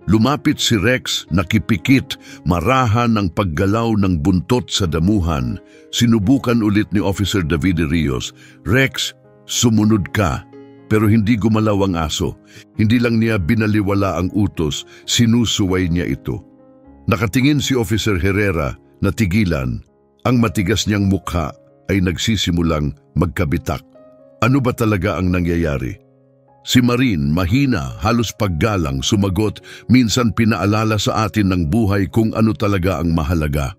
[SPEAKER 1] Lumapit si Rex, nakipikit, marahan ang paggalaw ng buntot sa damuhan. Sinubukan ulit ni Officer David Rios. "Rex, sumunod ka." Pero hindi gumalaw ang aso. Hindi lang niya binaliwala ang utos, sinusuway niya ito. Nakatingin si Officer Herrera, natigilan. Ang matigas niyang mukha ay nagsisimulang magkabitak. Ano ba talaga ang nangyayari? Si Marin, mahina, halos paggalang, sumagot, minsan pinaalala sa atin ng buhay kung ano talaga ang mahalaga.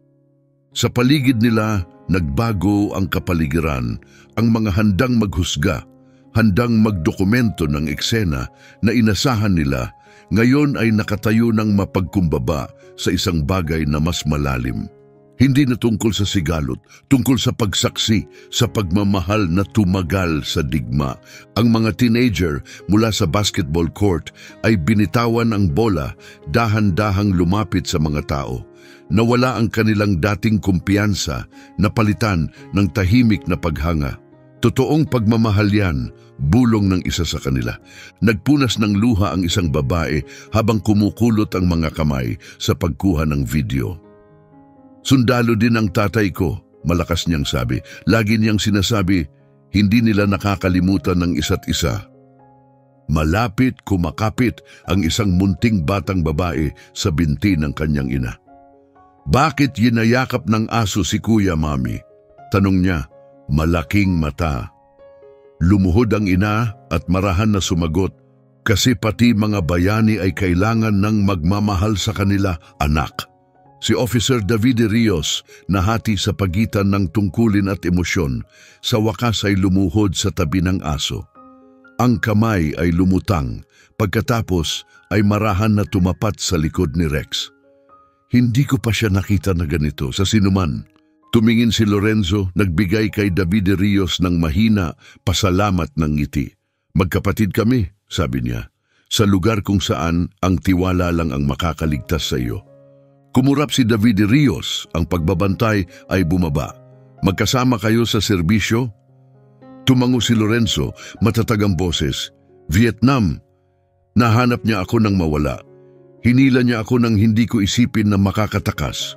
[SPEAKER 1] Sa paligid nila, nagbago ang kapaligiran, ang mga handang maghusga, handang magdokumento ng eksena na inasahan nila, ngayon ay nakatayo ng mapagkumbaba sa isang bagay na mas malalim. Hindi na tungkol sa sigalot, tungkol sa pagsaksi, sa pagmamahal na tumagal sa digma. Ang mga teenager mula sa basketball court ay binitawan ang bola, dahan-dahang lumapit sa mga tao. Nawala ang kanilang dating kumpiyansa, napalitan ng tahimik na paghanga. Totoong pagmamahal yan, bulong ng isa sa kanila. Nagpunas ng luha ang isang babae habang kumukulot ang mga kamay sa pagkuha ng video. "Sundalo din ang tatay ko," malakas niyang sabi. Lagi niyang sinasabi, hindi nila nakakalimutan ng isa't isa. Malapit kumakapit ang isang munting batang babae sa binti ng kanyang ina. "Bakit yinayakap ng aso si Kuya, Mami?" tanong niya. Malaking mata. Lumuhod ang ina at marahan na sumagot, "Kasi pati mga bayani ay kailangan ng magmamahal sa kanila, anak." Si Officer David Rios, nahati sa pagitan ng tungkulin at emosyon, sa wakas ay lumuhod sa tabi ng aso. Ang kamay ay lumutang, pagkatapos ay marahan na tumapat sa likod ni Rex. Hindi ko pa siya nakita na ganito sa sinuman. Tumingin si Lorenzo, nagbigay kay David Rios ng mahina, pasalamat ng ngiti. "Magkapatid kami," sabi niya, "sa lugar kung saan ang tiwala lang ang makakaligtas sa iyo." Kumurap si David Rios, ang pagbabantay ay bumaba. "Magkasama kayo sa serbisyo?" Tumango si Lorenzo, matatag ang boses. "Vietnam." Nahanap niya ako nang mawala. Hinila niya ako nang hindi ko isipin na makakatakas.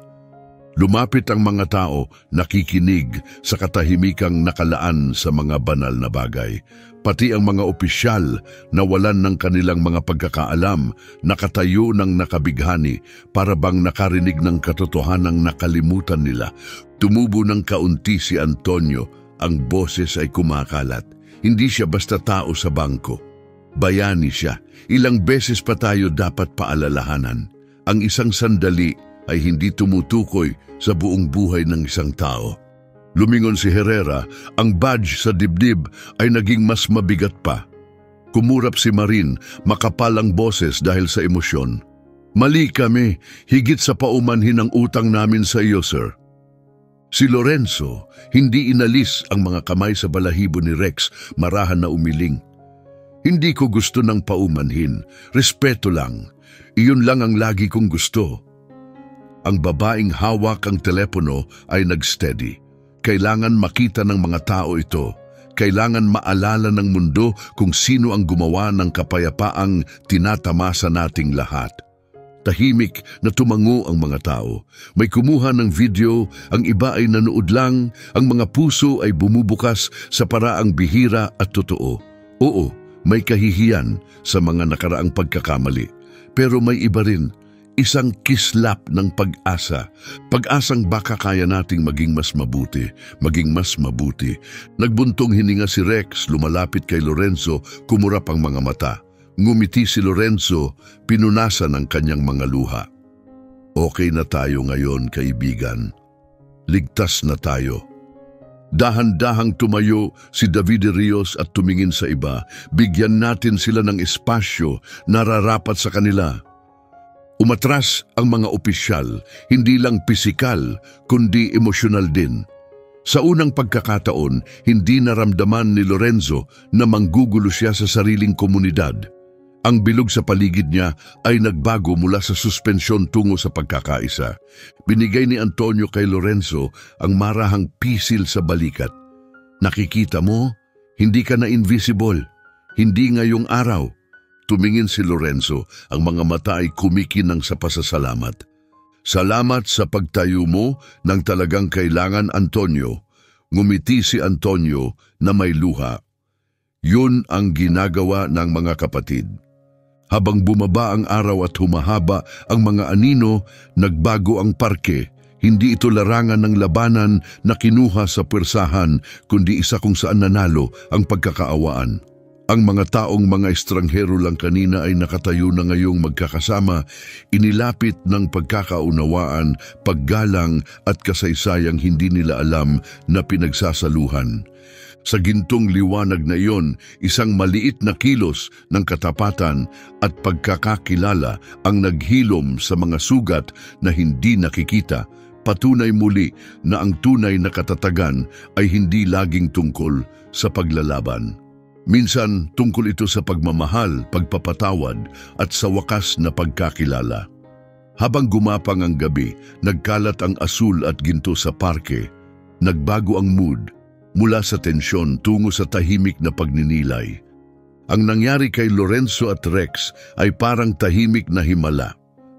[SPEAKER 1] Lumapit ang mga tao, nakikinig sa katahimikang nakalaan sa mga banal na bagay. Pati ang mga opisyal nawalan ng kanilang mga pagkakaalam, nakatayo ng nakabighani para bang nakarinig ng katotohanang nakalimutan nila. Tumubo ng kaunti si Antonio, ang boses ay kumakalat. Hindi siya basta tao sa bangko. Bayani siya. Ilang beses pa tayo dapat paalalahanan. Ang isang sandali ay hindi tumutukoy sa buong buhay ng isang tao. Lumingon si Herrera, ang badge sa dibdib ay naging mas mabigat pa. Kumurap si Marin, makapal ang boses dahil sa emosyon. "Mali kami, higit sa paumanhin ang utang namin sa iyo, sir." Si Lorenzo, hindi inalis ang mga kamay sa balahibo ni Rex, marahan na umiling. "Hindi ko gusto ng paumanhin, respeto lang. Iyon lang ang lagi kong gusto." Ang babaeng hawak ang telepono ay nagsteady. Kailangan makita ng mga tao ito. Kailangan maalala ng mundo kung sino ang gumawa ng kapayapaang tinatamasa nating lahat. Tahimik na tumango ang mga tao. May kumuha ng video, ang iba ay nanood lang, ang mga puso ay bumubukas sa paraang bihira at totoo. Oo, may kahihiyan sa mga nakaraang pagkakamali. Pero may iba rin, isang kislap ng pag-asa. Pag-asang baka kaya nating maging mas mabuti, maging mas mabuti. Nagbuntong hininga si Rex, lumalapit kay Lorenzo, kumurap ang mga mata. Ngumiti si Lorenzo, pinunasan ang kanyang mga luha. "Okay na tayo ngayon, kaibigan. Ligtas na tayo." Dahan-dahang tumayo si David Rios at tumingin sa iba. Bigyan natin sila ng espasyo, nararapat sa kanila. Umatras ang mga opisyal, hindi lang pisikal, kundi emosyonal din. Sa unang pagkakataon, hindi naramdaman ni Lorenzo na manggugulo siya sa sariling komunidad. Ang bilog sa paligid niya ay nagbago mula sa suspensyon tungo sa pagkakaisa. Binigay ni Antonio kay Lorenzo ang marahang pisil sa balikat. Nakikita mo, hindi ka na invisible. Hindi ngayong araw. Tumingin si Lorenzo, ang mga mata ay kumikinang sa pasasalamat. Salamat sa pagtayo mo nang talagang kailangan, Antonio. Ngumiti si Antonio na may luha. Yun ang ginagawa ng mga kapatid. Habang bumaba ang araw at humahaba ang mga anino, nagbago ang parke. Hindi ito larangan ng labanan na kinuha sa pwersahan, kundi isa kung saan nanalo ang pagkakaawaan. Ang mga taong mga estranghero lang kanina ay nakatayo na ngayong magkakasama, inilapit ng pagkakaunawaan, paggalang at kasaysayang hindi nila alam na pinagsasaluhan. Sa gintong liwanag na iyon, isang maliit na kilos ng katapatan at pagkakakilala ang naghilom sa mga sugat na hindi nakikita. Patunay muli na ang tunay na katatagan ay hindi laging tungkol sa paglalaban. Minsan tungkol ito sa pagmamahal, pagpapatawad at sa wakas na pagkakilala. Habang gumapang ang gabi, nagkalat ang asul at ginto sa parke. Nagbago ang mood. Mula sa tensyon tungo sa tahimik na pagninilay. Ang nangyari kay Lorenzo at Rex ay parang tahimik na himala.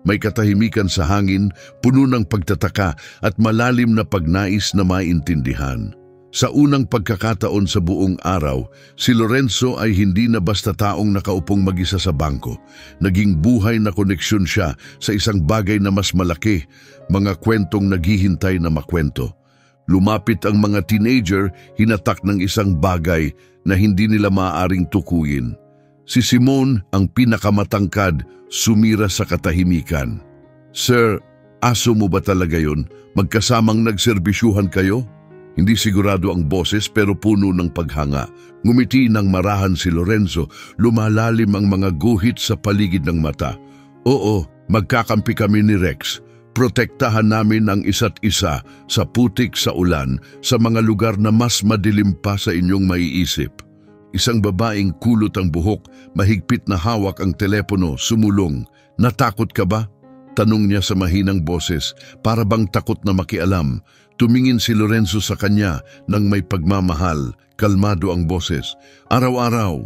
[SPEAKER 1] May katahimikan sa hangin, puno ng pagtataka at malalim na pagnais na maintindihan. Sa unang pagkakataon sa buong araw, si Lorenzo ay hindi na basta taong nakaupong mag-isa sa bangko. Naging buhay na koneksyon siya sa isang bagay na mas malaki, mga kwentong naghihintay na makwento. Lumapit ang mga teenager, hinatak ng isang bagay na hindi nila maaaring tukuyin. Si Simon, ang pinakamatangkad, sumira sa katahimikan. Sir, aso mo ba talaga yun? Magkasamang nagserbisyuhan kayo? Hindi sigurado ang boses pero puno ng paghanga. Ngumiti ng marahan si Lorenzo, lumalalim ang mga guhit sa paligid ng mata. Oo, magkakampi kami ni Rex. Protektahan namin ang isa't isa sa putik sa ulan sa mga lugar na mas madilim pa sa inyong maiisip. Isang babaeng kulot ang buhok, mahigpit na hawak ang telepono, sumulong. Natakot ka ba? Tanong niya sa mahinang boses, para bang takot na makialam. Tumingin si Lorenzo sa kanya nang may pagmamahal, kalmado ang boses. Araw-araw.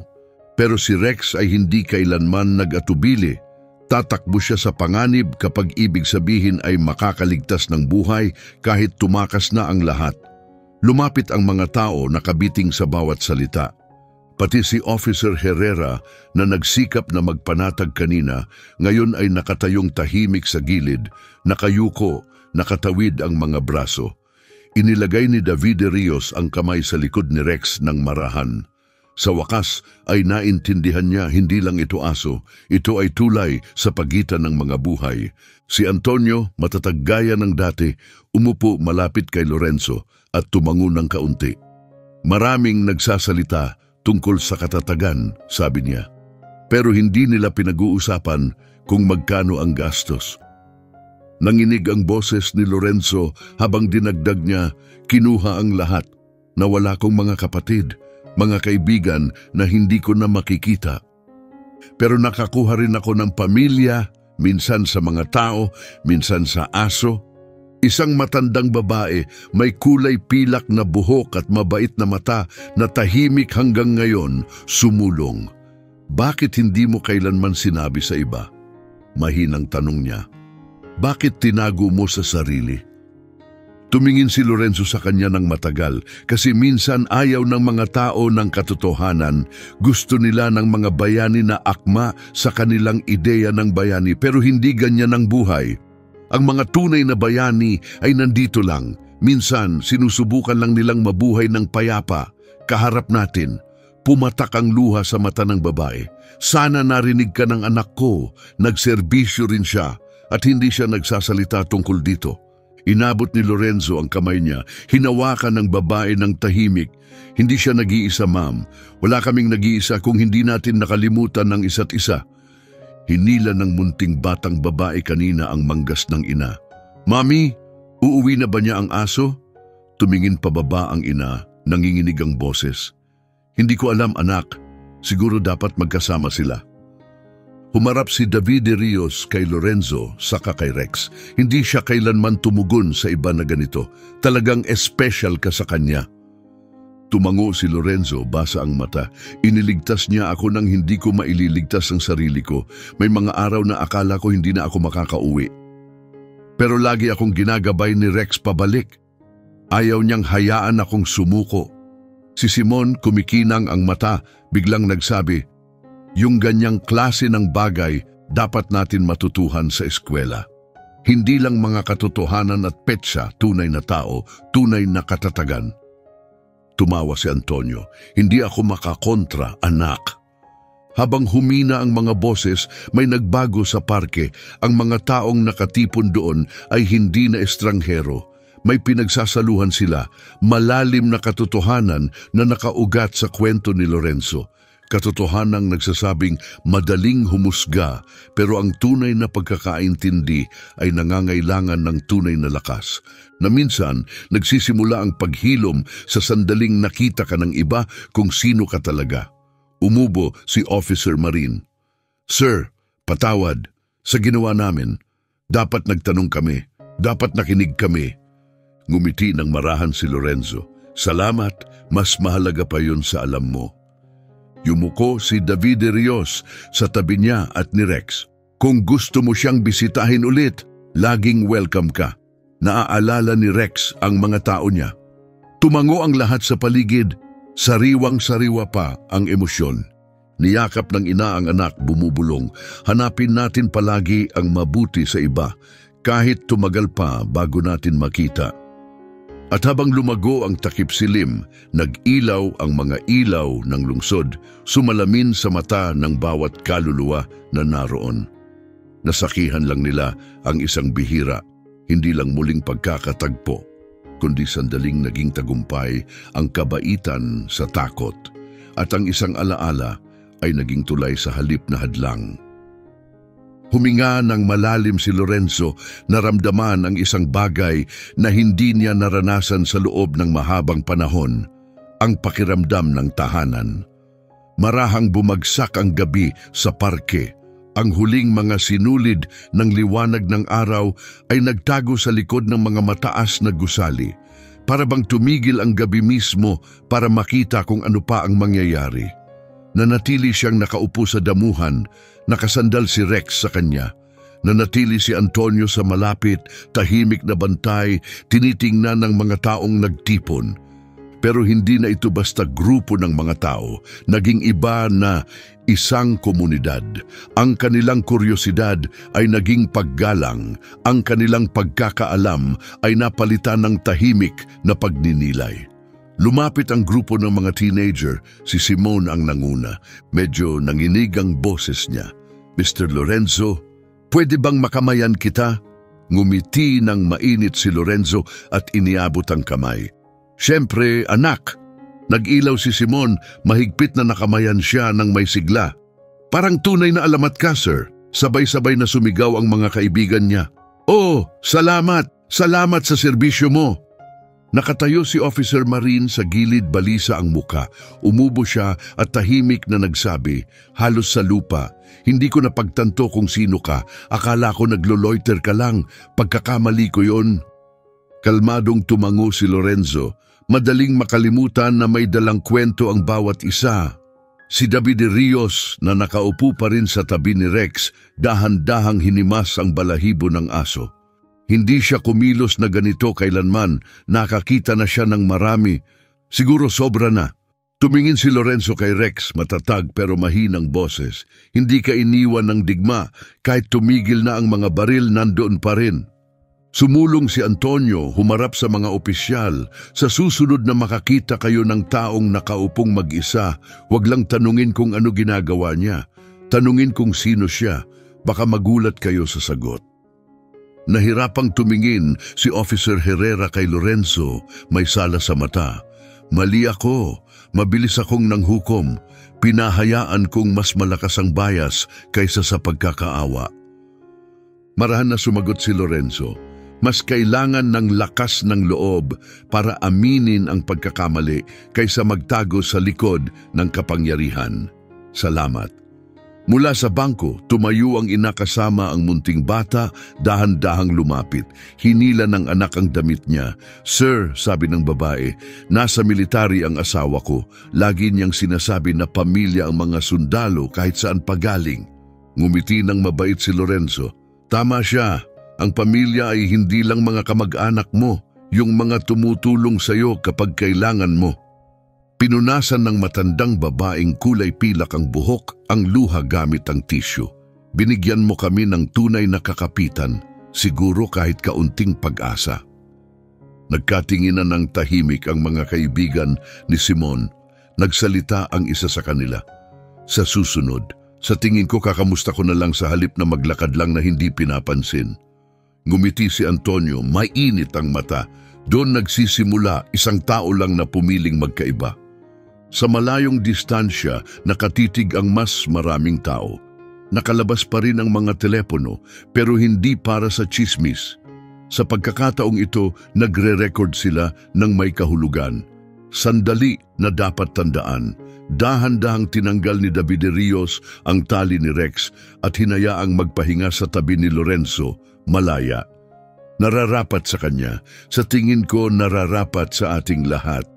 [SPEAKER 1] Pero si Rex ay hindi kailanman nag-atubili. Tatakbo siya sa panganib kapag ibig sabihin ay makakaligtas ng buhay kahit tumakas na ang lahat. Lumapit ang mga tao nakabiting sa bawat salita. Pati si Officer Herrera na nagsikap na magpanatag kanina, ngayon ay nakatayong tahimik sa gilid, nakayuko, nakatawid ang mga braso. Inilagay ni Davide Rios ang kamay sa likod ni Rex ng marahan. Sa wakas ay naintindihan niya hindi lang ito aso, ito ay tulay sa pagitan ng mga buhay. Si Antonio, matatag gaya ng dati, umupo malapit kay Lorenzo at tumango ng kaunti. Maraming nagsasalita tungkol sa katatagan, sabi niya. Pero hindi nila pinag-uusapan kung magkano ang gastos. Nanginig ang boses ni Lorenzo habang dinagdag niya, kinuha ang lahat. Nawala kong mga kapatid, mga kaibigan na hindi ko na makikita. Pero nakakuha rin ako ng pamilya, minsan sa mga tao, minsan sa aso. Isang matandang babae, may kulay pilak na buhok at mabait na mata na tahimik hanggang ngayon, sumulong. Bakit hindi mo kailanman sinabi sa iba? Mahinang tanong niya. Bakit tinago mo sa sarili? Tumingin si Lorenzo sa kanya ng matagal kasi minsan ayaw ng mga tao ng katotohanan. Gusto nila ng mga bayani na akma sa kanilang ideya ng bayani pero hindi ganyan ang buhay. Ang mga tunay na bayani ay nandito lang. Minsan sinusubukan lang nilang mabuhay ng payapa. Kaharap natin, pumatak ang luha sa mata ng babae. Sana narinig ka ng anak ko, nagserbisyo rin siya at hindi siya nagsasalita tungkol dito. Inabot ni Lorenzo ang kamay niya, hinawakan ng babae ng tahimik. Hindi siya nag-iisa, ma'am. Wala kaming nag-iisa kung hindi natin nakalimutan ng isa't isa. Hinila ng munting batang babae kanina ang manggas ng ina. Mami, uuwi na ba niya ang aso? Tumingin pababa ang ina, nanginginig ang boses. Hindi ko alam, anak. Siguro dapat magkasama sila. Humarap si David Rios kay Lorenzo saka kay Rex. Hindi siya kailanman tumugon sa iba na ganito. Talagang espesyal ka sa kanya. Tumango si Lorenzo, basa ang mata. Iniligtas niya ako nang hindi ko maililigtas ang sarili ko. May mga araw na akala ko hindi na ako makakauwi. Pero lagi akong ginagabay ni Rex pabalik. Ayaw niyang hayaan akong sumuko. Si Simon, kumikinang ang mata, biglang nagsabi, yung ganyang klase ng bagay dapat natin matutuhan sa eskwela. Hindi lang mga katotohanan at petsa, tunay na tao, tunay na katatagan. Tumawa si Antonio, hindi ako makakontra, anak. Habang humina ang mga boses, may nagbago sa parke. Ang mga taong nakatipon doon ay hindi na estranghero. May pinagsasaluhan sila, malalim na katotohanan na nakaugat sa kwento ni Lorenzo. Katotohanang nagsasabing madaling humusga, pero ang tunay na pagkakaintindi ay nangangailangan ng tunay na lakas. Na minsan, nagsisimula ang paghilom sa sandaling nakita ka ng iba kung sino ka talaga. Umubo si Officer Marin. Sir, patawad. Sa ginawa namin, dapat nagtanong kami, dapat nakinig kami. Ngumiti ng marahan si Lorenzo. Salamat, mas mahalaga pa yun sa alam mo. Yumuko si David Rios sa tabi niya at ni Rex. Kung gusto mo siyang bisitahin ulit, laging welcome ka. Naaalala ni Rex ang mga tao niya. Tumango ang lahat sa paligid, sariwang-sariwa pa ang emosyon. Niyakap ng ina ang anak, bumubulong. Hanapin natin palagi ang mabuti sa iba, kahit tumagal pa bago natin makita. At habang lumago ang takip silim, nag-ilaw ang mga ilaw ng lungsod, sumalamin sa mata ng bawat kaluluwa na naroon. Nasakihan lang nila ang isang bihira, hindi lang muling pagkakatagpo, kundi sandaling naging tagumpay ang kabaitan sa takot, at ang isang alaala ay naging tulay sa halip na hadlang. Huminga ng malalim si Lorenzo, naramdaman ang isang bagay na hindi niya naranasan sa loob ng mahabang panahon, ang pakiramdam ng tahanan. Marahang bumagsak ang gabi sa parke. Ang huling mga sinulid ng liwanag ng araw ay nagtago sa likod ng mga mataas na gusali, para bang tumigil ang gabi mismo para makita kung ano pa ang mangyayari. Nanatili siyang nakaupo sa damuhan, nakasandal si Rex sa kanya. Nanatili si Antonio sa malapit, tahimik na bantay, tinitingnan ng mga taong nagtipon. Pero hindi na ito basta grupo ng mga tao, naging iba na isang komunidad. Ang kanilang kuryosidad ay naging paggalang, ang kanilang pagkakaalam ay napalitan ng tahimik na pagninilay. Lumapit ang grupo ng mga teenager, si Simon ang nanguna. Medyo nanginig ang boses niya. Mr. Lorenzo, pwede bang makamayan kita? Ngumiti ng mainit si Lorenzo at iniabot ang kamay. Siyempre, anak. Nag-ilaw si Simon, mahigpit na nakamayan siya ng may sigla. Parang tunay na alamat ka, sir. Sabay-sabay na sumigaw ang mga kaibigan niya. Oh, salamat! Salamat sa serbisyo mo! Nakatayo si Officer Marin sa gilid, balisa ang muka. Umubo siya at tahimik na nagsabi, halos sa lupa. Hindi ko napagtanto kung sino ka. Akala ko nagloloiter ka lang. Pagkakamali ko yon. Kalmadong tumango si Lorenzo. Madaling makalimutan na may dalang kwento ang bawat isa. Si David Rios na nakaupo pa rin sa tabi ni Rex, dahan-dahang hinimas ang balahibo ng aso. Hindi siya kumilos na ganito kailanman, nakakita na siya ng marami. Siguro sobra na. Tumingin si Lorenzo kay Rex, matatag pero mahinang boses. Hindi ka iniwan ng digma, kahit tumigil na ang mga baril nandoon pa rin. Sumulong si Antonio, humarap sa mga opisyal. Sa susunod na makakita kayo ng taong nakaupong mag-isa, wag lang tanungin kung ano ginagawa niya. Tanungin kung sino siya, baka magulat kayo sa sagot. Nahirapang tumingin si Officer Herrera kay Lorenzo, may sala sa mata. Mali ako, mabilis akong nanghukom. Pinahayaan kong mas malakas ang bias kaysa sa pagkakaawa. Marahan na sumagot si Lorenzo. Mas kailangan ng lakas ng loob para aminin ang pagkakamali kaysa magtago sa likod ng kapangyarihan. Salamat. Mula sa bangko, tumayo ang ina kasama ang munting bata, dahan-dahang lumapit. Hinila ng anak ang damit niya. "Sir," sabi ng babae, "nasa military ang asawa ko. Lagi niyang sinasabi na pamilya ang mga sundalo kahit saan pagaling." Ngumiti ng mabait si Lorenzo. "Tama siya. Ang pamilya ay hindi lang mga kamag-anak mo, yung mga tumutulong sa'yo kapag kailangan mo." Pinunasan ng matandang babaeng kulay pilak ang buhok, ang luha gamit ang tissue. "Binigyan mo kami ng tunay na kakapitan, siguro kahit kaunting pag-asa." Nagkatinginan ng tahimik ang mga kaibigan ni Simon. Nagsalita ang isa sa kanila. "Sa susunod, sa tingin ko kakamusta ko na lang sa halip na maglakad lang na hindi pinapansin." Ngumiti si Antonio, mainit ang mata. Doon nagsisimula isang tao lang na pumiling magkaiba. Sa malayong distansya, nakatitig ang mas maraming tao. Nakalabas pa rin ang mga telepono, pero hindi para sa chismis. Sa pagkakataong ito, nagre-record sila ng may kahulugan. Sandali na dapat tandaan. Dahan-dahang tinanggal ni David de Rios ang tali ni Rex at hinayaang magpahinga sa tabi ni Lorenzo, malaya. Nararapat sa kanya. Sa tingin ko, nararapat sa ating lahat.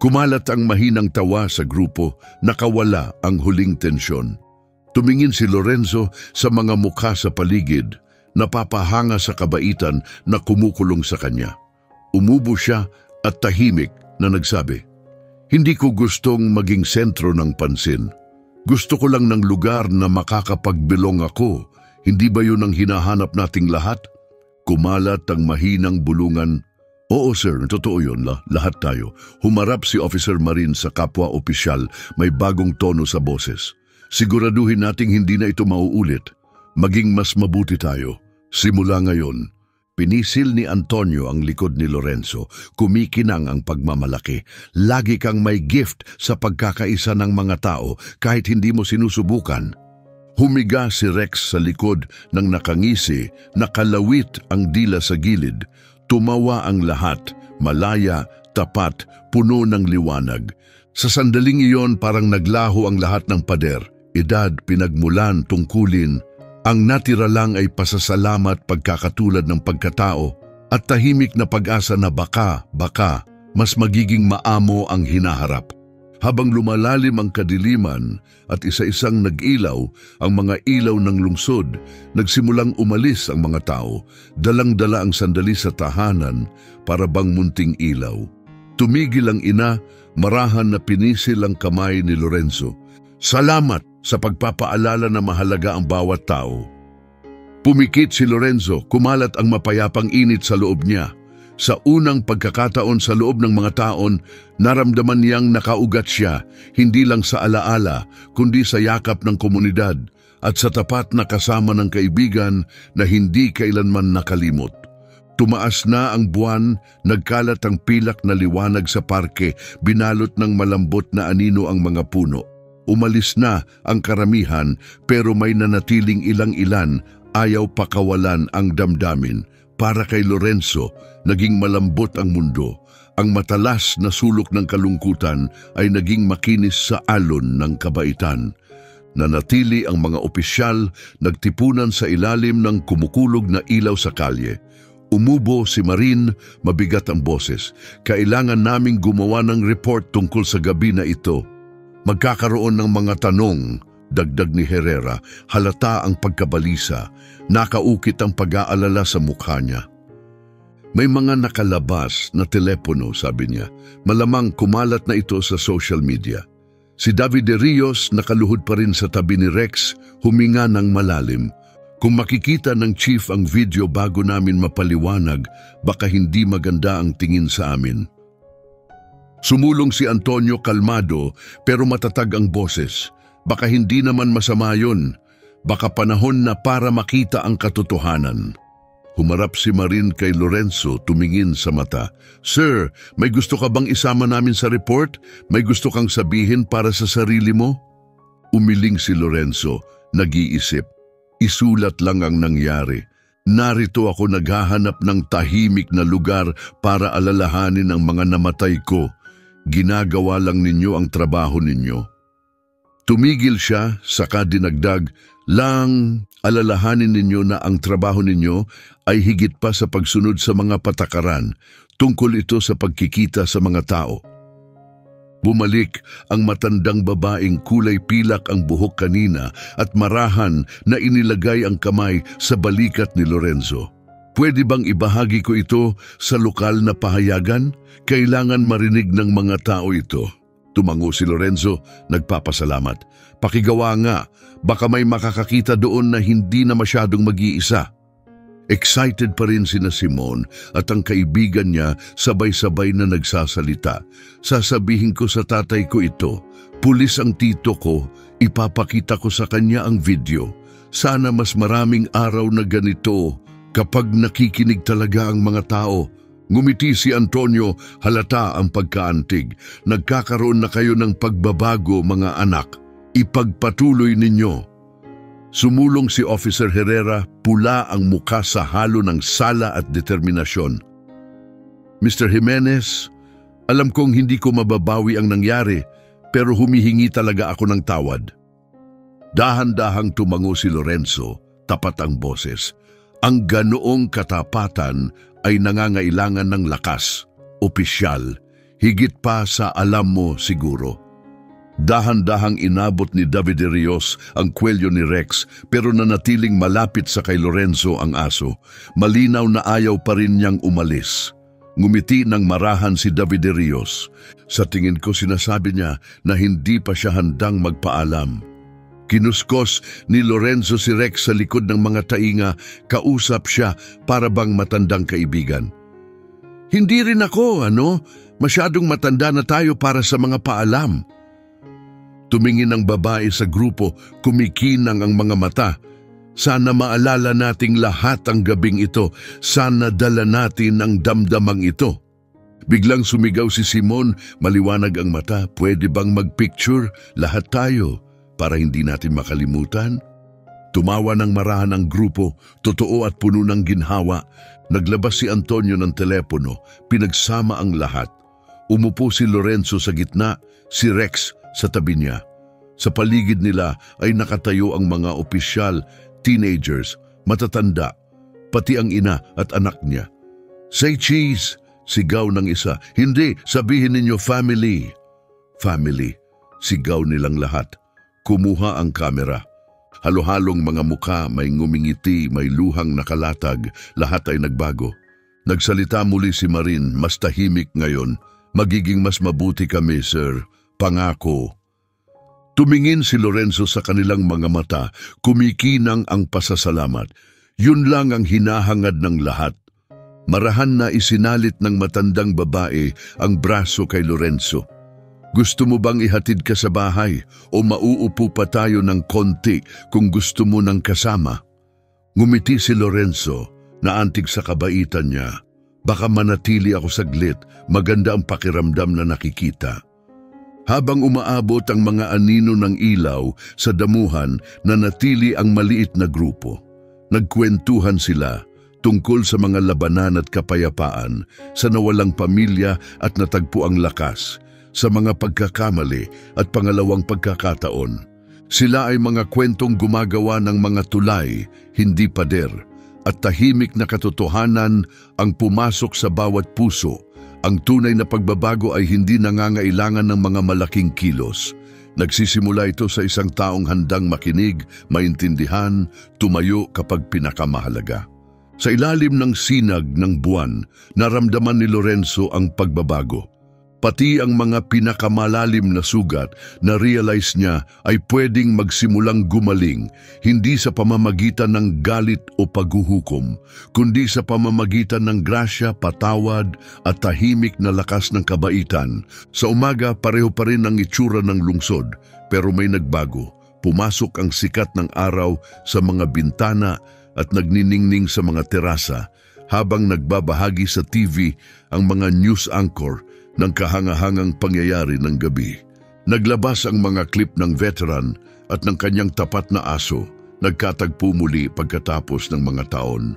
[SPEAKER 1] Kumalat ang mahinang tawa sa grupo, nakawala ang huling tensyon. Tumingin si Lorenzo sa mga mukha sa paligid, napapahanga sa kabaitan na kumukulong sa kanya. Umubo siya at tahimik na nagsabi, "Hindi ko gustong maging sentro ng pansin. Gusto ko lang ng lugar na makakapagbilong ako. Hindi ba yun ang hinahanap nating lahat?" Kumalat ang mahinang bulungan. "Oo sir, totoo yun, lahat tayo." Humarap si Officer Marin sa kapwa opisyal, may bagong tono sa boses. "Siguraduhin nating hindi na ito mauulit. Maging mas mabuti tayo. Simula ngayon." Pinisil ni Antonio ang likod ni Lorenzo, kumikinang ang pagmamalaki. "Lagi kang may gift sa pagkakaisa ng mga tao kahit hindi mo sinusubukan." Humiga si Rex sa likod ng nakangisi, nakalawit ang dila sa gilid. Tumawa ang lahat, malaya, tapat, puno ng liwanag. Sa sandaling iyon parang naglaho ang lahat ng pader. Edad, pinagmulan, tungkulin. Ang natira lang ay pasasalamat, pagkakatulad ng pagkatao at tahimik na pag-asa na baka, mas magiging maamo ang hinaharap. Habang lumalalim ang kadiliman at isa-isang nag-ilaw ang mga ilaw ng lungsod, nagsimulang umalis ang mga tao, dalang-dala ang sandali sa tahanan para bang munting ilaw. Tumigil ang ina, marahan na pinisil ang kamay ni Lorenzo. "Salamat sa pagpapaalala na mahalaga ang bawat tao." Pumikit si Lorenzo, kumalat ang mapayapang init sa loob niya. Sa unang pagkakataon sa loob ng mga taon, naramdaman niyang nakaugat siya, hindi lang sa alaala, kundi sa yakap ng komunidad at sa tapat na kasama ng kaibigan na hindi kailanman nakalimot. Tumaas na ang buwan, nagkalat ang pilak na liwanag sa parke, binalot ng malambot na anino ang mga puno. Umalis na ang karamihan, pero may nanatiling ilang-ilan, ayaw pakawalan ang damdamin. Para kay Lorenzo, naging malambot ang mundo. Ang matalas na sulok ng kalungkutan ay naging makinis sa alon ng kabaitan. Nanatili ang mga opisyal, nagtipunan sa ilalim ng kumukulog na ilaw sa kalye. Umubo si Marin, mabigat ang boses. "Kailangan naming gumawa ng report tungkol sa gabi na ito. Magkakaroon ng mga tanong," dagdag ni Herrera. Halata ang pagkabalisa. Nakaukit ang pag-aalala sa mukha niya. "May mga nakalabas na telepono," sabi niya. "Malamang kumalat na ito sa social media." Si David de Rios nakaluhod pa rin sa tabi ni Rex, huminga ng malalim. "Kung makikita ng chief ang video bago namin mapaliwanag, baka hindi maganda ang tingin sa amin." Sumulong si Antonio, kalmado pero matatag ang boses. "Baka hindi naman masama yun. Baka panahon na para makita ang katotohanan." Humarap si Marin kay Lorenzo, tumingin sa mata. "Sir, may gusto ka bang isama namin sa report? May gusto kang sabihin para sa sarili mo?" Umiling si Lorenzo, nag-iisip. "Isulat lang ang nangyari. Narito ako naghahanap ng tahimik na lugar para alalahanin ang mga namatay ko. Ginagawa lang ninyo ang trabaho ninyo." Tumigil siya, saka dinagdag, lang alalahanin ninyo na ang trabaho ninyo ay higit pa sa pagsunod sa mga patakaran, tungkol ito sa pagkikita sa mga tao. Bumalik ang matandang babaeng kulay pilak ang buhok kanina at marahan na inilagay ang kamay sa balikat ni Lorenzo. Pwede bang ibahagi ko ito sa lokal na pahayagan? Kailangan marinig ng mga tao ito. Tumango si Lorenzo, nagpapasalamat. Pakigawa nga, baka may makakakita doon na hindi na masyadong mag-iisa. Excited pa rin sina Simon at ang kaibigan niya sabay-sabay na nagsasalita. Sasabihin ko sa tatay ko ito, pulis ang tito ko, ipapakita ko sa kanya ang video. Sana mas maraming araw na ganito kapag nakikinig talaga ang mga tao. Ngumiti si Antonio, halata ang pagkaantig. Nagkakaroon na kayo ng pagbabago, mga anak. Ipagpatuloy ninyo. Sumulong si Officer Herrera, pula ang muka sa halo ng sala at determinasyon. Mr. Jimenez, alam kong hindi ko mababawi ang nangyari, pero humihingi talaga ako ng tawad. Dahan-dahang tumango si Lorenzo, tapat ang boses. Ang ganoong katapatan ay nangangailangan ng lakas, opisyal, higit pa sa alam mo siguro. Dahan-dahang inabot ni David de Rios ang kwelyo ni Rex pero nanatiling malapit sa kay Lorenzo ang aso. Malinaw na ayaw pa rin niyang umalis. Ngumiti ng marahan si David de Rios. Sa tingin ko sinasabi niya na hindi pa siya handang magpaalam. Kinuskos ni Lorenzo si Rex sa likod ng mga tainga, kausap siya para bang matandang kaibigan. Hindi rin ako, masyadong matanda na tayo para sa mga paalam. Tumingin ang babae sa grupo, kumikinang ang mga mata. Sana maalala nating lahat ang gabing ito, sana dala natin ang damdamang ito. Biglang sumigaw si Simon, maliwanag ang mata, pwede bang magpicture, lahat tayo, para hindi natin makalimutan? Tumawa ng marahan ang grupo, totoo at puno ng ginhawa. Naglabas si Antonio ng telepono, pinagsama ang lahat. Umupo si Lorenzo sa gitna, si Rex sa tabi niya. Sa paligid nila ay nakatayo ang mga opisyal, teenagers, matatanda, pati ang ina at anak niya. Say cheese, sigaw ng isa. Hindi, sabihin ninyo family. Family, sigaw nilang lahat. Kumuha ang kamera. Halo-halong mga muka, may ngumingiti, may luhang nakalatag, lahat ay nagbago. Nagsalita muli si Marin, mas tahimik ngayon. Magiging mas mabuti kami, sir. Pangako. Tumingin si Lorenzo sa kanilang mga mata, kumikinang ang pasasalamat. Yun lang ang hinahangad ng lahat. Marahan na isinalit ng matandang babae ang braso kay Lorenzo. Gusto mo bang ihatid ka sa bahay o mauupo pa tayo ng konti kung gusto mo ng kasama? Ngumiti si Lorenzo, naantig sa kabaitan niya. Baka manatili ako saglit, maganda ang pakiramdam na nakikita. Habang umaabot ang mga anino ng ilaw sa damuhan, nanatili ang maliit na grupo. Nagkwentuhan sila tungkol sa mga labanan at kapayapaan, sa nawalang pamilya at natagpo ang lakas, sa mga pagkakamali at pangalawang pagkakataon. Sila ay mga kwentong gumagawa ng mga tulay, hindi pader, at tahimik na katotohanan ang pumasok sa bawat puso. Ang tunay na pagbabago ay hindi nangangailangan ng mga malaking kilos. Nagsisimula ito sa isang taong handang makinig, maintindihan, tumayo kapag pinakamahalaga. Sa ilalim ng sinag ng buwan, naramdaman ni Lorenzo ang pagbabago. Pati ang mga pinakamalalim na sugat na realize niya ay pwedeng magsimulang gumaling, hindi sa pamamagitan ng galit o paghuhukom, kundi sa pamamagitan ng grasya, patawad at tahimik na lakas ng kabaitan. Sa umaga, pareho pa rin ang itsura ng lungsod, pero may nagbago. Pumasok ang sikat ng araw sa mga bintana at nagniningning sa mga terasa, habang nagbabahagi sa TV ang mga news anchor ng kahangahangang pangyayari ng gabi. Naglabas ang mga klip ng veteran at ng kanyang tapat na aso, nagkatagpo muli pagkatapos ng mga taon.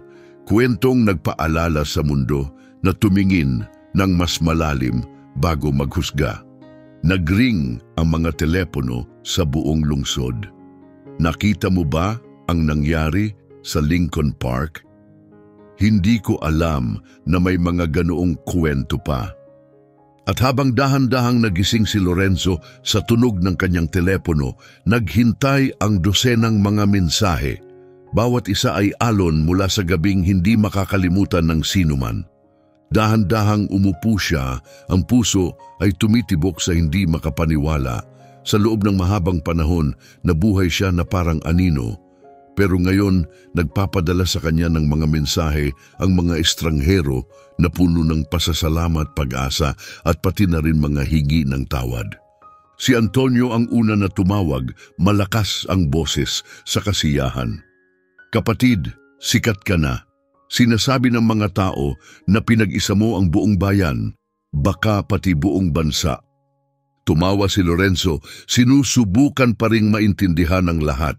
[SPEAKER 1] Kwentong nagpaalala sa mundo na tumingin ng mas malalim bago maghusga. Nagring ang mga telepono sa buong lungsod. Nakita mo ba ang nangyari sa Lincoln Park? Hindi ko alam na may mga ganoong kwento pa. At habang dahan-dahang nagising si Lorenzo sa tunog ng kanyang telepono, naghintay ang dosenang mga mensahe. Bawat isa ay alon mula sa gabing hindi makakalimutan ng sinuman. Dahan-dahang umupo siya, ang puso ay tumitibok sa hindi makapaniwala. Sa loob ng mahabang panahon, nabuhay siya na parang anino. Pero ngayon, nagpapadala sa kanya ng mga mensahe ang mga estranghero na puno ng pasasalamat, pag-asa at pati na rin mga hingi ng tawad. Si Antonio ang una na tumawag, malakas ang boses sa kasiyahan. Kapatid, sikat ka na. Sinasabi ng mga tao na pinag-isa mo ang buong bayan, baka pati buong bansa. Tumawa si Lorenzo, sinusubukan pa ring maintindihan ng lahat.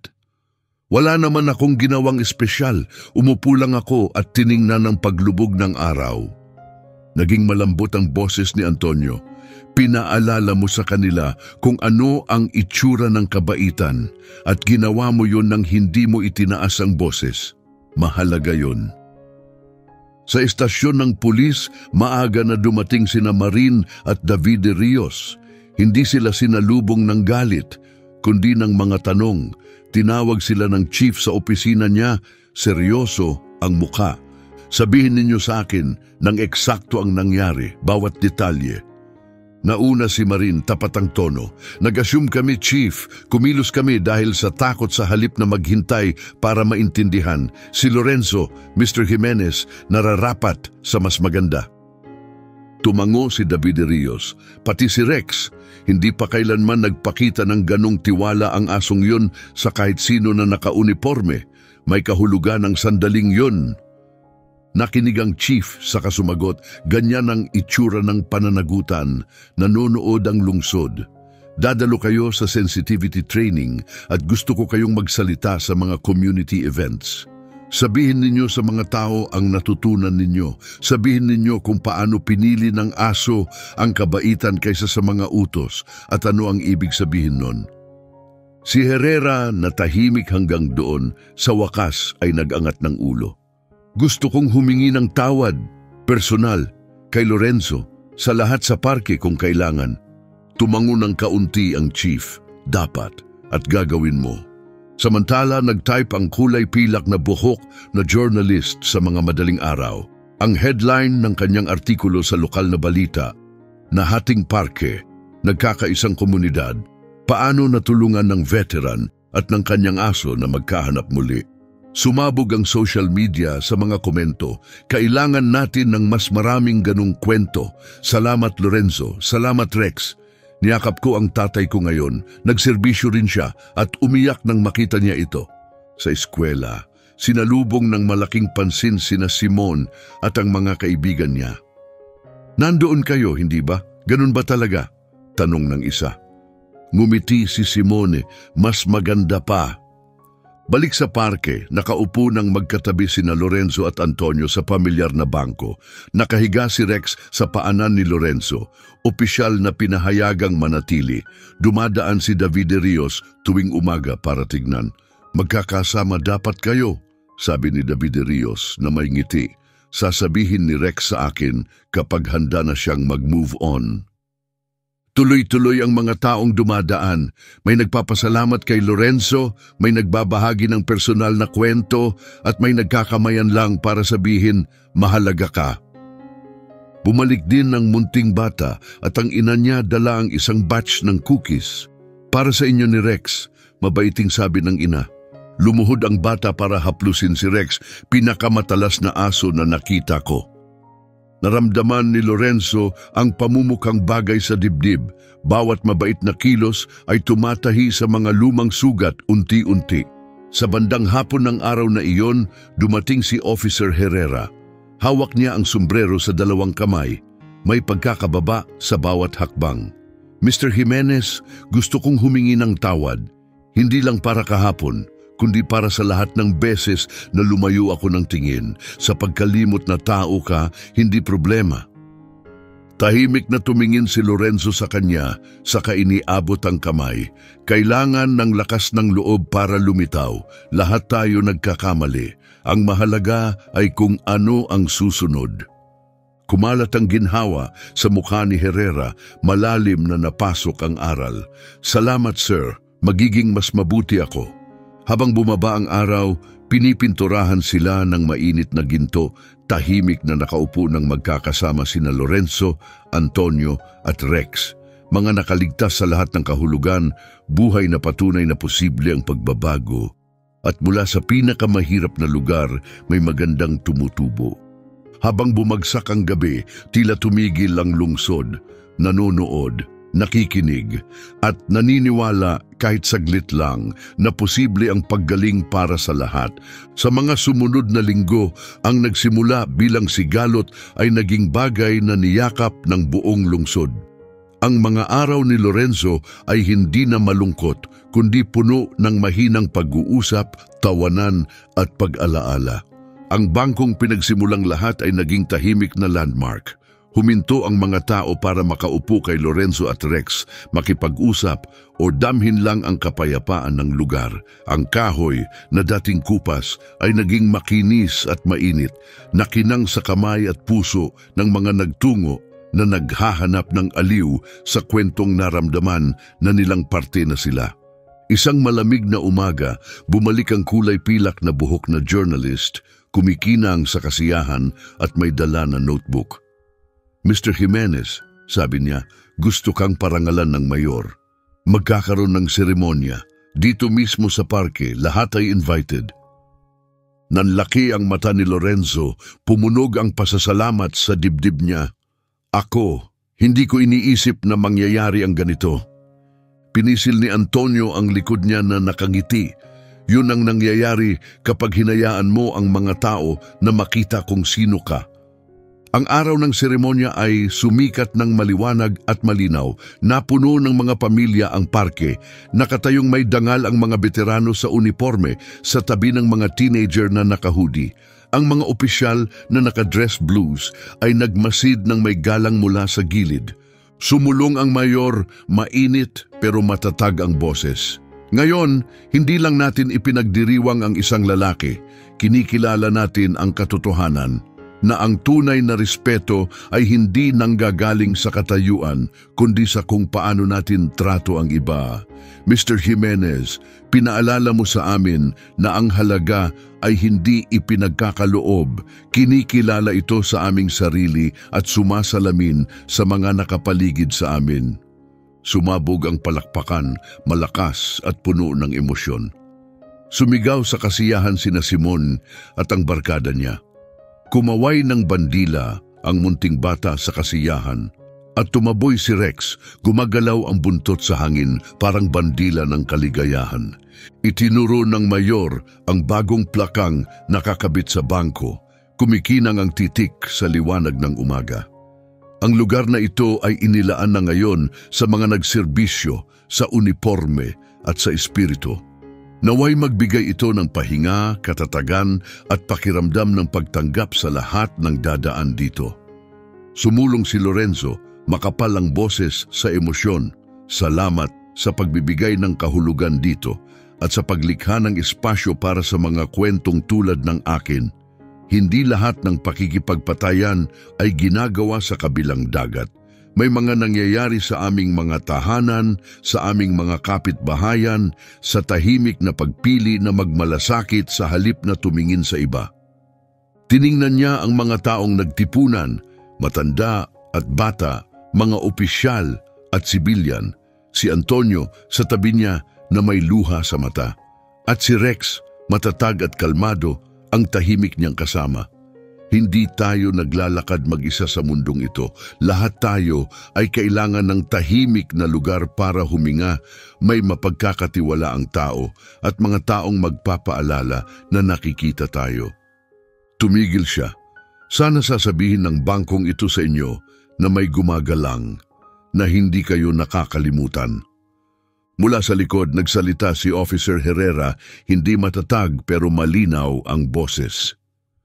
[SPEAKER 1] Wala naman akong ginawang espesyal, umupo lang ako at tiningnan ang paglubog ng araw. Naging malambot ang boses ni Antonio. Pinaalala mo sa kanila kung ano ang itsura ng kabaitan at ginawa mo yun nang hindi mo itinaas ang boses. Mahalaga yun. Sa estasyon ng pulis, maaga na dumating sina Marin at David de Rios. Hindi sila sinalubong ng galit, kundi ng mga tanong. Tinawag sila ng chief sa opisina niya, seryoso ang muka. Sabihin ninyo sa akin ng eksakto ang nangyari, bawat detalye. Nauna si Marin, tapat ang tono. Nag-assume kami, chief. Kumilos kami dahil sa takot sa halip na maghintay para maintindihan. Si Lorenzo, Mr. Jimenez, nararapat sa mas maganda. Tumango si David de Rios, pati si Rex. Hindi pa kailanman nagpakita ng ganong tiwala ang asong yun sa kahit sino na nakauniforme. May kahulugan ng sandaling yun. Nakinig ang chief sa kasumagot, ganyan ang itsura ng pananagutan, nanonood ang lungsod. Dadalo kayo sa sensitivity training at gusto ko kayong magsalita sa mga community events. Sabihin ninyo sa mga tao ang natutunan ninyo. Sabihin ninyo kung paano pinili ng aso ang kabaitan kaysa sa mga utos at ano ang ibig sabihin nun. Si Herrera na tahimik hanggang doon, sa wakas ay nagangat ng ulo. Gusto kong humingi ng tawad, personal, kay Lorenzo, sa lahat sa parke kung kailangan. Tumango ng kaunti ang chief, dapat at gagawin mo. Samantala, nag-type ang kulay pilak na buhok na journalist sa mga madaling araw. Ang headline ng kanyang artikulo sa lokal na balita, Nahating Parke, Nagkakaisang Komunidad, Paano natulungan ng veteran at ng kanyang aso na magkahanap muli. Sumabog ang social media sa mga komento, kailangan natin ng mas maraming ganong kwento. Salamat Lorenzo, salamat Rex. Niyakap ko ang tatay ko ngayon, nagserbisyo rin siya at umiyak nang makita niya ito. Sa eskwela, sinalubong ng malaking pansin sina Simon at ang mga kaibigan niya. Nandoon kayo, hindi ba? Ganun ba talaga? Tanong ng isa. Ngumiti si Simone, mas maganda pa. Balik sa parke, nakaupo ng magkatabi sina Lorenzo at Antonio sa pamilyar na bangko. Nakahiga si Rex sa paanan ni Lorenzo, opisyal na pinahayagang manatili. Dumadaan si David de Rios tuwing umaga para tignan. Magkakasama dapat kayo, sabi ni David de Rios na may ngiti. Sasabihin ni Rex sa akin kapag handa na siyang mag-move on. Tuloy-tuloy ang mga taong dumadaan. May nagpapasalamat kay Lorenzo, may nagbabahagi ng personal na kwento, at may nagkakamayan lang para sabihin, mahalaga ka. Bumalik din ng munting bata at ang ina niya dala ang isang batch ng cookies. Para sa inyo ni Rex, mabaiting sabi ng ina. Lumuhod ang bata para haplusin si Rex, pinakamatalas na aso na nakita ko. Naramdaman ni Lorenzo ang pamumukhang bagay sa dibdib. Bawat mabait na kilos ay tumatahi sa mga lumang sugat unti-unti. Sa bandang hapon ng araw na iyon, dumating si Officer Herrera. Hawak niya ang sombrero sa dalawang kamay. May pagkakababa sa bawat hakbang. Mr. Jimenez, gusto kong humingi ng tawad. Hindi lang para kahapon, kundi para sa lahat ng beses na lumayo ako ng tingin. Sa pagkalimot na tao ka, hindi problema. Tahimik na tumingin si Lorenzo sa kanya, saka iniabot ang kamay. Kailangan ng lakas ng loob para lumitaw. Lahat tayo nagkakamali. Ang mahalaga ay kung ano ang susunod. Kumalat ang ginhawa sa mukha ni Herrera, malalim na napasok ang aral. Salamat sir, magiging mas mabuti ako. Habang bumaba ang araw, pinipinturahan sila ng mainit na ginto, tahimik na nakaupo ng magkakasama sina Lorenzo, Antonio at Rex. Mga nakaligtas sa lahat ng kahulugan, buhay na patunay na posible ang pagbabago. At mula sa pinakamahirap na lugar, may magandang tumutubo. Habang bumagsak ang gabi, tila tumigil ang lungsod, nanonood, nakikinig, at naniniwala kahit saglit lang na posible ang paggaling para sa lahat. Sa mga sumunod na linggo, ang nagsimula bilang sigalot ay naging bagay na niyakap ng buong lungsod. Ang mga araw ni Lorenzo ay hindi na malungkot, kundi puno ng mahinang pag-uusap, tawanan at pag-alaala. Ang bangkong pinagsimulang lahat ay naging tahimik na landmark. Huminto ang mga tao para makaupo kay Lorenzo at Rex, makipag-usap o damhin lang ang kapayapaan ng lugar. Ang kahoy na dating kupas ay naging makinis at mainit, nakinang sa kamay at puso ng mga nagtungo na naghahanap ng aliw sa kwentong naramdaman na nilang parte na sila. Isang malamig na umaga, bumalik ang kulay pilak na buhok na journalist, kumikinang sa kasiyahan at may dala na notebook. Mr. Jimenez, sabi niya, gusto kang parangalan ng mayor. Magkakaroon ng seremonya. Dito mismo sa parke, lahat ay invited. Nanlaki ang mata ni Lorenzo, pumunog ang pasasalamat sa dibdib niya. Ako, hindi ko iniisip na mangyayari ang ganito. Pinisil ni Antonio ang likod niya na nakangiti. Yun ang nangyayari kapag hinayaan mo ang mga tao na makita kung sino ka. Ang araw ng seremonya ay sumikat ng maliwanag at malinaw. Napuno ng mga pamilya ang parke. Nakatayong may dangal ang mga veterano sa uniforme sa tabi ng mga teenager na nakahudi. Ang mga opisyal na nakadress blues ay nagmasid ng may galang mula sa gilid. Sumulong ang mayor, mainit pero matatag ang boses. Ngayon, hindi lang natin ipinagdiriwang ang isang lalaki. Kinikilala natin ang katotohanan na ang tunay na respeto ay hindi nanggagaling sa katayuan, kundi sa kung paano natin trato ang iba. Mr. Jimenez, pinaalala mo sa amin na ang halaga ay hindi ipinagkakaloob. Kinikilala ito sa aming sarili at sumasalamin sa mga nakapaligid sa amin. Sumabog ang palakpakan, malakas at puno ng emosyon. Sumigaw sa kasiyahan sina Simon at ang barkada niya. Kumaway ng bandila ang munting bata sa kasiyahan at tumaboy si Rex, gumagalaw ang buntot sa hangin parang bandila ng kaligayahan. Itinuro ng mayor ang bagong plakang nakakabit sa bangko, kumikinang ang titik sa liwanag ng umaga. Ang lugar na ito ay inilaan na ngayon sa mga nagserbisyo, sa uniforme at sa espiritu. Naway magbigay ito ng pahinga, katatagan at pakiramdam ng pagtanggap sa lahat ng dadaan dito. Sumulong si Lorenzo, makapal ang boses sa emosyon. Salamat sa pagbibigay ng kahulugan dito at sa paglikha ng espasyo para sa mga kwentong tulad ng akin. Hindi lahat ng pakikipagpatayan ay ginagawa sa kabilang dagat. May mga nangyayari sa aming mga tahanan, sa aming mga kapitbahayan, sa tahimik na pagpili na magmalasakit sa halip na tumingin sa iba. Tiningnan niya ang mga taong nagtipunan, matanda at bata, mga opisyal at sibilyan. Si Antonio sa tabi niya na may luha sa mata. At si Rex, matatag at kalmado, ang tahimik niyang kasama. Hindi tayo naglalakad mag-isa sa mundong ito. Lahat tayo ay kailangan ng tahimik na lugar para huminga. May mapagkakatiwala ang tao at mga taong magpapaalala na nakikita tayo. Tumigil siya. Sana sasabihin ng bangkong ito sa inyo na may gumagalang, na hindi kayo nakakalimutan. Mula sa likod, nagsalita si Officer Herrera, hindi matatag pero malinaw ang boses.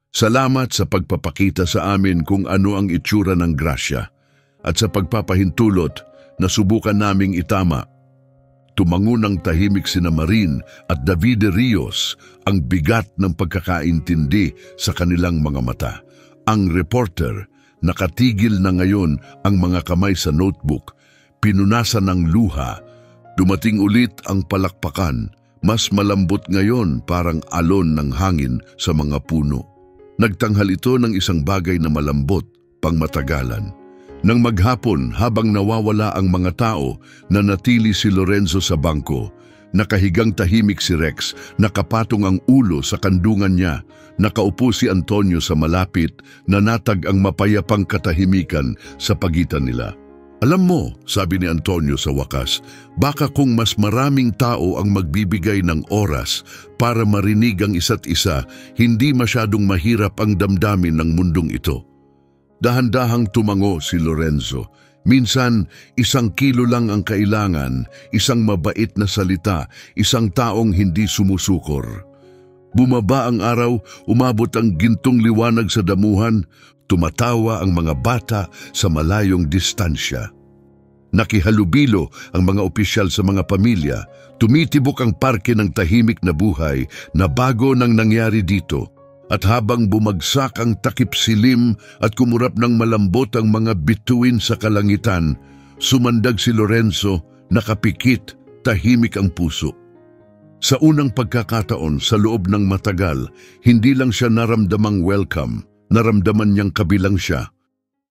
[SPEAKER 1] Salamat sa pagpapakita sa amin kung ano ang itsura ng grasya at sa pagpapahintulot, nasubukan naming itama. Tumango ng tahimik sina Marin at Davide Rios, ang bigat ng pagkakaintindi sa kanilang mga mata. Ang reporter, nakatigil na ngayon ang mga kamay sa notebook, pinunasan ng luha. Dumating ulit ang palakpakan, mas malambot ngayon parang alon ng hangin sa mga puno. Nagtanghal ito ng isang bagay na malambot, pangmatagalan. Nang maghapon habang nawawala ang mga tao, nanatili si Lorenzo sa bangko. Nakahigang tahimik si Rex, nakapatong ang ulo sa kandungan niya. Nakaupo si Antonio sa malapit, nanatag ang mapayapang katahimikan sa pagitan nila. Alam mo, sabi ni Antonio sa wakas, baka kung mas maraming tao ang magbibigay ng oras para marinig ang isa't isa, hindi masyadong mahirap ang damdamin ng mundong ito. Dahan-dahang tumango si Lorenzo. Minsan, 1 kilo lang ang kailangan, isang mabait na salita, isang taong hindi sumusukor. Bumaba ang araw, umabot ang gintong liwanag sa damuhan, tumatawa ang mga bata sa malayong distansya. Nakihalubilo ang mga opisyal sa mga pamilya, tumitibok ang parke ng tahimik na buhay na bago nang nangyari dito. At habang bumagsak ang takip silim at kumurap ng malambot ang mga bituin sa kalangitan, sumandag si Lorenzo, nakapikit, tahimik ang puso. Sa unang pagkakataon sa loob ng matagal, hindi lang siya naramdamang welcome, naramdaman niyang kabilang siya.